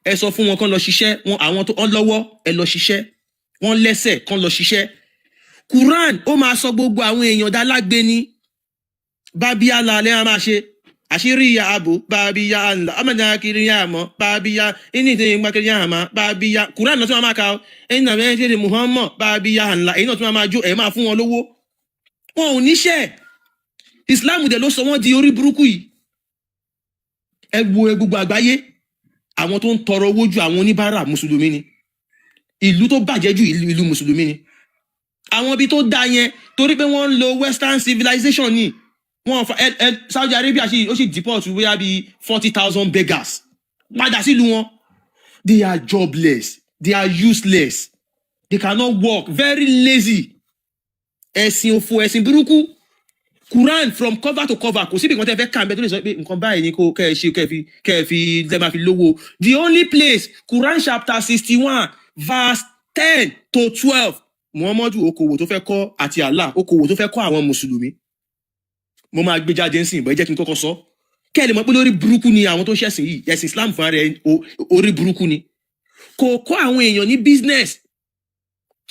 ẹ sọ fún wọn kán lọ ṣiṣẹ́ wọn àwọn tó ń lọ́wọ́ ẹ lọ ṣiṣẹ́ wọn lẹ́sẹ̀ kán lọ ṣiṣẹ́ Quran ó máa sọ gbogbo àwọn èèyàn dá lágbé ní bábíyá lálẹ́ á máa ṣe àṣírí ìyá ààbò bábíyá ńlá ọmọdé kiri yá àmọ́ bábíyá ẹni tí ń gbákiri yá àmọ́ bábíyá Quran náà tí wọ́n máa ka ẹni náà bẹ́ẹ̀ ṣe Muhammad bábíyá ńlá èyí náà tí wọ́n máa jó ẹ̀ máa fún wọn lówó wọn ò níṣẹ́ Islam dẹ̀ ló sọ wọ́n di orí burúkú yìí ẹ wo gbogbo àgbáyé àwọn tó ń tọrọ owó ju àwọn oníbàárà mùsùlùmí ni ìlú tó bàjẹ́ ju ìlú mùsùlùmí ni àwọn ibi tó dá yẹn torí pé wọ́n ń lo western civilization ni wọ́n Saudi Arabia ó sì deport wíyá bíi 40,000 beggars padà sílùú wọn they are jobless they are useless they cannot work very lazy ẹ̀sìn òfò ẹ̀sìn burúkú Quran from cover to cover kò síbi kan tẹ́ fẹ́ kà ń bẹ tó lè sọ pé nǹkan báyìí ni kò kẹ́ ẹ ṣe kẹ́ ẹ fi lẹ́ máa fi lówó the only place Quran chapter 61 verse 10 to 12 Muhammadu okòwò tó fẹ́ kọ́ àti Allah okòwò tó fẹ́ kọ́ àwọn mùsùlùmí mo máa gbé jáde ńsìn ìbọn ẹ jẹ́ kí n kọ́kọ́ sọ kẹ́ ẹ lè mọ̀ pé lórí burúkú ni àwọn tó ń ṣẹ̀sìn yìí ẹ̀sìn Islam fún ara ẹ̀ orí burúkú ni kò kọ́ àwọn èèyàn ní business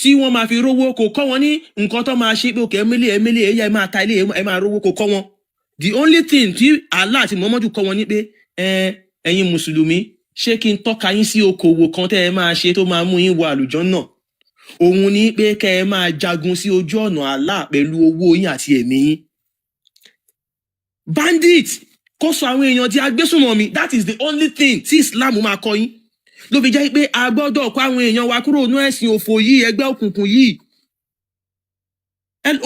tí wọ́n máa fi rówó kò kọ́ wọn ní nǹkan tó máa ṣe pé òkè ẹmẹ́lẹ́ ẹ̀yà ẹ máa ta ilé ẹ máa rówó kò kọ́ wọn the only thing tí Allah àti Muhammadu kọ́ wọn ní pé ẹ̀yin mùsùlùmí ṣé kí n tọ́ka yín sí okòwò kan tẹ́ ẹ máa ṣe tó máa mú yín wọ àlùjánnà òun ní pé kẹ́ ẹ máa jagun sí ojú ọ̀nà Allah pẹ̀lú owó yín àti ẹ̀mí yín bandit kó sọ àwọn èèyàn di agbésùnmọ̀mí that is the only thing tí Islam máa kọ́ yín ló fi jẹ́ pé a gbọ́dọ̀ kó àwọn èèyàn wa kúrò ní ẹ̀sìn òfò yìí ẹgbẹ́ òkùnkùn yìí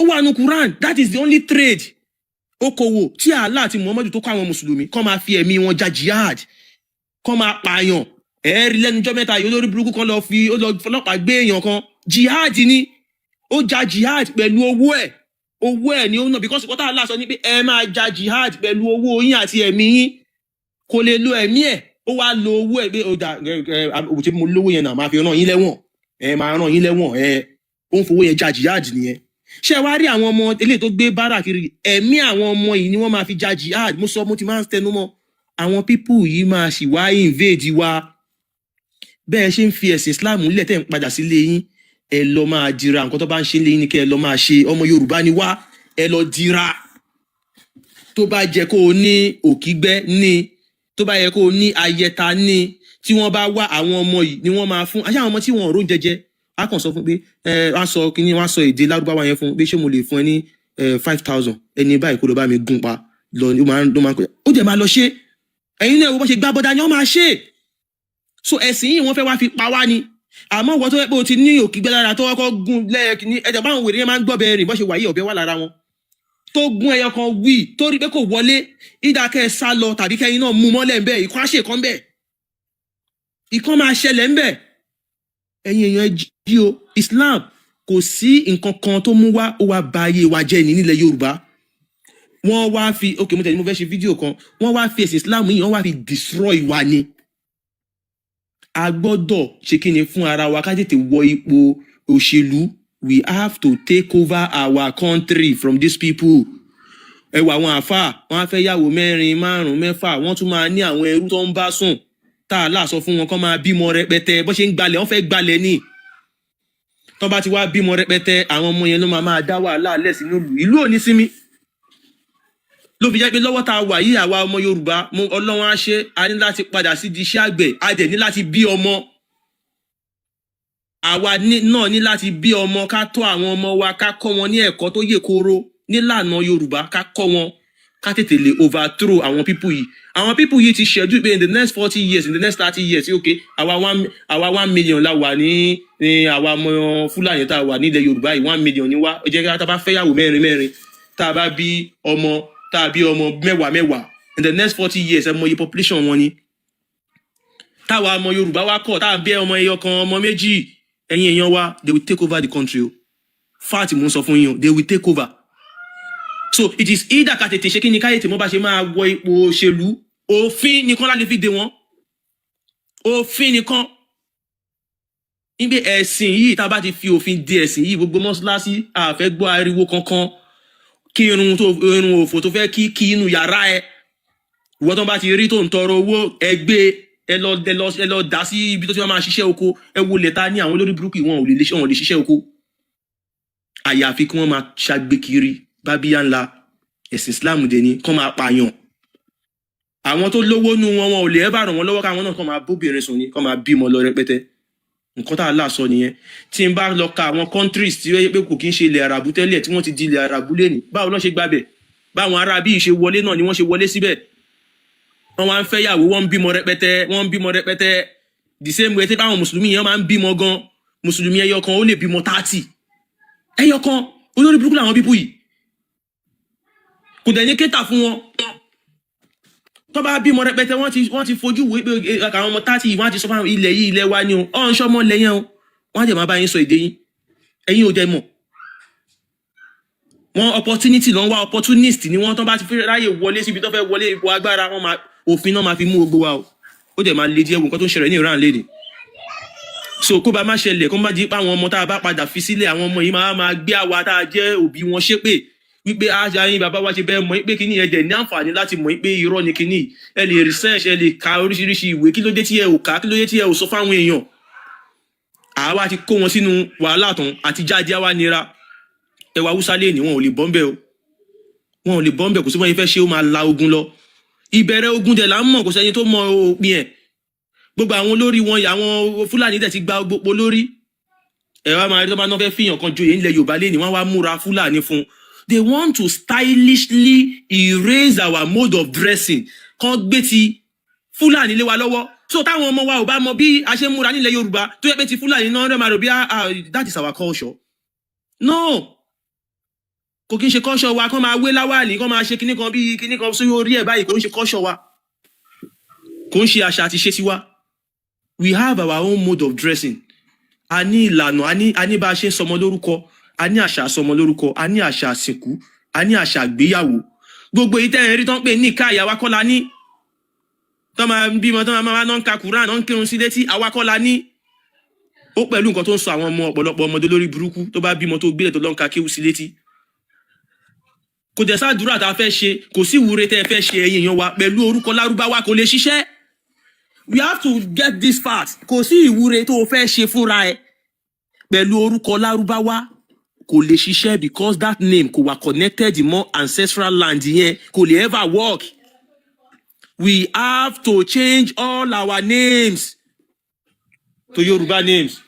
ó wà ní Quran that is the only trade okòwò tí Allah àti Muhammadu tó kọ́ àwọn mùsùlùmí kọ́ máa fi ẹ̀mí wọn ja jihad kọ́ máa pààyàn ẹ̀ẹ́rì lẹ́nujọ́ mẹ́ta yìí olórí burúkú kan lọ fọlọ́pàá gbé èèyàn kan jihad ni ó ja jihad pẹ̀lú owó ẹ̀ ni ó nà because kọ́tà Allah sọ ní pé ẹ máa ja jihad pẹ̀lú owó yín àti ẹ̀mí yín kò lè lo ẹ̀mí ẹ̀ ó wá lo owó ẹ̀ pé ó dà òtí mo lówó yẹn náà máa fi ràn yín lẹ́wọ̀n máa ràn yín lẹ́wọ̀n ó ń fowó yẹn ja jihad nìyẹn ṣé wá rí àwọn ọmọ eléyìí tó gbé bára kiri ẹ̀mí àwọn ọmọ yìí ni wọ́n máa fi ja jihad mo ti máa ń tẹnu mọ́ àwọn pípù yìí máa sì wá invade wa bẹ́ẹ̀ ṣe ń fi ẹ̀sìn Islam nílẹ̀ tẹ́ ń padà sílé yín ẹ lọ máa dira nǹkan tó bá ń ṣe lé yín ni kẹ́ ẹ lọ máa ṣe ọmọ Yorùbá ni wá ẹ lọ dira tó bá jẹ́ kó o ní òkígbẹ́ ní tó bá yẹ kó o ní ayẹta ní tí wọ́n bá wá àwọn ọmọ yìí ni wọ́n máa fún àṣà àwọn ọmọ tí wọ́n ò rón jẹjẹ á kàn sọ fún pé wọ́n sọ kíní wọ́n sọ èdè Lárúbáwá yẹn fún pé ṣé mo lè fún ẹ ní 5,000 ẹni báyìí kó lọ bá mi gún pa lọ ó máa ń pè ó jẹ́ máa lọ ṣe ẹ̀yin náà wọ́n ṣe gbá bọ́dá ni wọ́n máa ṣe so ẹ̀sìn yìí wọ́n fẹ́ wá fi pa wá ni àmọ́ wọ́n tó yẹ pé o ti ní òkìgbẹ́ lára tó kọ́kọ́ gún lẹ́ẹ̀kìní ẹ̀jẹ̀ báwọn wèrè yẹn máa ń gbọ́ bẹ́ẹ̀ rìn bọ́ ṣe wà yí ọ̀bẹ wà lára wọn tó gún ẹyọ kan wí tó rí pé kò wọlé ìdákẹ́ sá lọ tàbí kẹ́yìn náà mú mọ́lẹ̀ ń bẹ̀ ìkọ́ àṣẹ kan bẹ̀ ìkọ́ máa ṣẹlẹ̀ ń bẹ̀ ẹ̀yin èèyàn jí o Islam kò sí nǹkan kan tó mú wá ó wá ba ayé wa jẹ́ ní nílẹ̀ Yorùbá wọ́n wá fi ok mo tẹ̀lé mo fẹ́ ṣe fídíò kan wọ́n wá fi ẹ̀sìn Islam yìí wọ́n wá fi destroy wa ni a gbọ́dọ̀ ṣe kí ni fún ara wa ká tètè wọ ipò òṣèlú we have to take over our country from these people ẹ wà àwọn àfáà wọ́n á fẹ́ yàwó 4, 5, 6 wọ́n tún máa ní àwọn ẹrú tó ń bá sùn tá a láàsọ fún wọn kó máa bímọ rẹpẹtẹ bó ṣe ń gbalẹ̀ wọ́n fẹ́ gbalẹ̀ ni tó bá ti wá bímọ rẹpẹtẹ àwọn ọmọ yẹn ló máa dá wàhálà lẹ̀ sínú ìlú ò ní sinmi ló fi jẹ́ pé lọ́wọ́ tá a wà yìí àwa ọmọ Yorùbá Ọlọ́run á ṣe a ní láti padà sí di iṣẹ́ àgbẹ̀ a dẹ̀ ní láti bí ọmọ àwa náà ní láti bí ọmọ ká tọ́ àwọn ọmọ wa ká kọ́ wọn ní ẹ̀kọ́ tó yè kóró nílànà Yorùbá ká kọ́ wọn ká tètè lè overthrow àwọn pípù yìí ti ṣẹ́jú pé in the next 40 years in the next 30 years ok àwa 1 million la wà ní àwa ọmọ Fúlàní tá a wà nílẹ̀ Yorùbá yìí 1 million ní wá ó jẹ́ ká tá a bá fẹ́yàwó 4 tá a bá bí ọmọ tàbí ọmọ 10 in the next 40 years ẹ mọ iye population wọn ni táwa ọmọ Yorùbá wá kọ̀ táà bí ọmọ ẹyọ kan ọmọ 2 ẹ̀yin èèyàn wa they will take over the country o fact mo ń sọ fún yín o they will take over so it is either ká tètè ṣe kí ni káyé tí mo bá ṣe máa wọ ipò òṣèlú òfin nìkan láti fi dè wọ́n òfin nìkan níbi ẹ̀sìn yìí tá a bá ti fi òfin dè ẹ̀sìn yìí gbogbo mọ́ṣáláṣí a fẹ́ gbọ́ ariwo kankan kí irun òfò tó fẹ́ kí inú yàrá ẹ ìwọ́n tó bá ti rí tó ń tọrọ owó ẹgbẹ́ ẹ lọ dá sí ibi tó ti máa ṣiṣẹ́ oko ẹ wo lẹ́ta ní àwọn olórí burúkú wọn ò lè ṣiṣẹ́ oko àyàfi kí wọ́n máa ṣàgbé kiri bábíyá ńlá ẹ̀sìn Islam dẹ̀ ni kọ́ máa pààyàn àwọn tó lówó nú wọn ò lè ẹ́ bá ràn wọ́n lọ́wọ́ káwọn náà kọ́ máa bóbìnrin sùn ni kọ́ máa bímọ lọ rẹpẹtẹ nǹkan tá a là sọ nìyẹn tí n bá lọ ka àwọn countries tí ó yẹ pé kò kí ń ṣe ilẹ̀ arabu tẹ́lẹ̀ tí wọ́n ti di ilẹ̀ arabu lẹ́nu báwo lọ́n ṣe gbàbẹ̀ báwọn ará bíi ṣe wọlé náà ni wọ́n ṣe wọlé síbẹ̀ wọ́n wá ń fẹ́ yàwó wọ́n ń bímọ rẹpẹtẹ the same way tí báwọn mùsùlùmí yẹn máa ń bímọ gan mùsùlùmí ẹyọ kan ó lè bímọ 30 ẹyọ kan olórí burúkú làwọn bíbú yìí kò dẹ̀ ní kéta fún wọn tó bá bímọ rẹpẹtẹ wọ́n ti fojú wo pé àwọn ọmọ 30 yìí wọ́n ti sọ fún ilẹ̀ yìí ilẹ̀ wa ni o ọ̀n ṣọ́mọ lẹ́yìn o wọ́n á jẹ̀ máa bá yín sọ èdè yín ẹ̀yin ò jẹ́ mọ̀ wọ́n opportunity lọ́n wá opportunist ni wọ́n tó bá ti fi ráyè wọlé síbi tó fẹ́ wọlé ipò agbára wọn máa òfin náà máa fi mú gbogbo wa o ó dẹ̀ máa le díẹ̀ wò nǹkan tó ń ṣẹlẹ̀ ní Iran léde so kó bá má ṣẹlẹ̀ kó má di pa àwọn ọmọ tá a bá padà fi sílẹ̀ àwọn ọmọ yìí máa gbé àwa tá a jẹ́ òbí wọn ṣépè wípé aṣááyín bàbá wa ṣe bẹ́ẹ̀ mọ̀ pé kíní ẹ̀jẹ̀ ní àǹfààní láti mọ̀ pé irọ́ ni kíní ẹ lè research ẹ lè ka oríṣiríṣi ìwé kí ló dé tí ẹ ò ká kí ló dé tí ẹ ò sọ fáwọn èèyàn àwa ti kó wọn sínú wàhálà tán àti jáde àwa nira ẹwà Hausa lè ní wọn ò lè bọ́m̀bẹ̀ o wọn ò lè bọ́m̀bẹ̀ kò sí wọ́n yẹn fẹ́ ṣe ó máa la ogun lọ ìbẹ̀rẹ̀ ogun dẹ̀ là ń mọ̀ kò sẹ́ni tó mọ òpin ẹ̀ gbogbo àwọn olórí wọn àwọn Fúlàní dẹ̀ ti gba gbogbo lórí ẹ̀rọ máa rí tó bá náà fẹ́ fìyàn kan joyè nílẹ̀ Yorùbá lé ní wọ́n wá múra Fúlàní fún they want to stylishly erase our mode of dressing kan gbé ti Fúlàní lé wa lọ́wọ́ so táwọn ọmọ wa ò bá mọ bí a ṣe múra nílẹ̀ Yorùbá tó yẹ pé ti Fúlàní náà rẹ̀ máa rò bí that is our culture no kò kí n ṣe culture wa kán máa wé láwàlì kán máa ṣe kíní kan bí kíní kan sí orí ẹ̀ báyìí kò ń ṣe culture wa kò ń ṣe àṣà àti ṣe tiwa we have our own mode of dressing a ní ìlànà a ní bá a ṣe ń sọmọ lórúkọ a ní àṣà sọmọ lórúkọ a ní àṣà àsìnkú a ní àṣà àgbéyàwó gbogbo èyí tẹ́yìn rí tán pé ní ìka ìyàwó akọ́la ní tán máa ń bímọ tán máa ń ka Quran tán ń kírun sí létí àwa akọ́la ní ó pẹ̀lú nǹkan tó ń sọ àwọn ọmọ ọ̀pọ̀lọpọ̀ ọmọdé lórí burúkú tó bá bímọ tó gbélé tó lọ́n ka kéwù sí létí kò dẹ̀ sáàdúrà tá a fẹ́ ṣe kò sí ìwúre tẹ́ ẹ fẹ́ ṣe ẹ̀yin èèyàn wa pẹ̀lú orúkọ lárúbáwá kò lè ṣiṣẹ́ we have to get this fact. Kò sí ìwúre tó o fẹ́ ṣe fúnra ẹ pẹ̀lú orúkọ Lárúbáwá kò lè ṣiṣẹ́ because that name kò wà connected mọ́ ancestral land yẹn kò lè ever work. We have to change all our names to Yoruba names.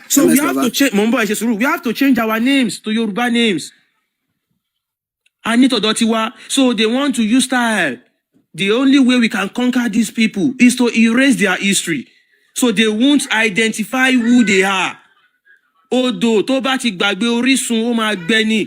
So we have to change. We have to change our names to Yoruba names. Anito Dotiwa. So they want to use style. The only way we can conquer these people is to erase their history. So they won't identify who they are. Odo tó bá ti gbàgbé orísun ó máa gbẹ ni.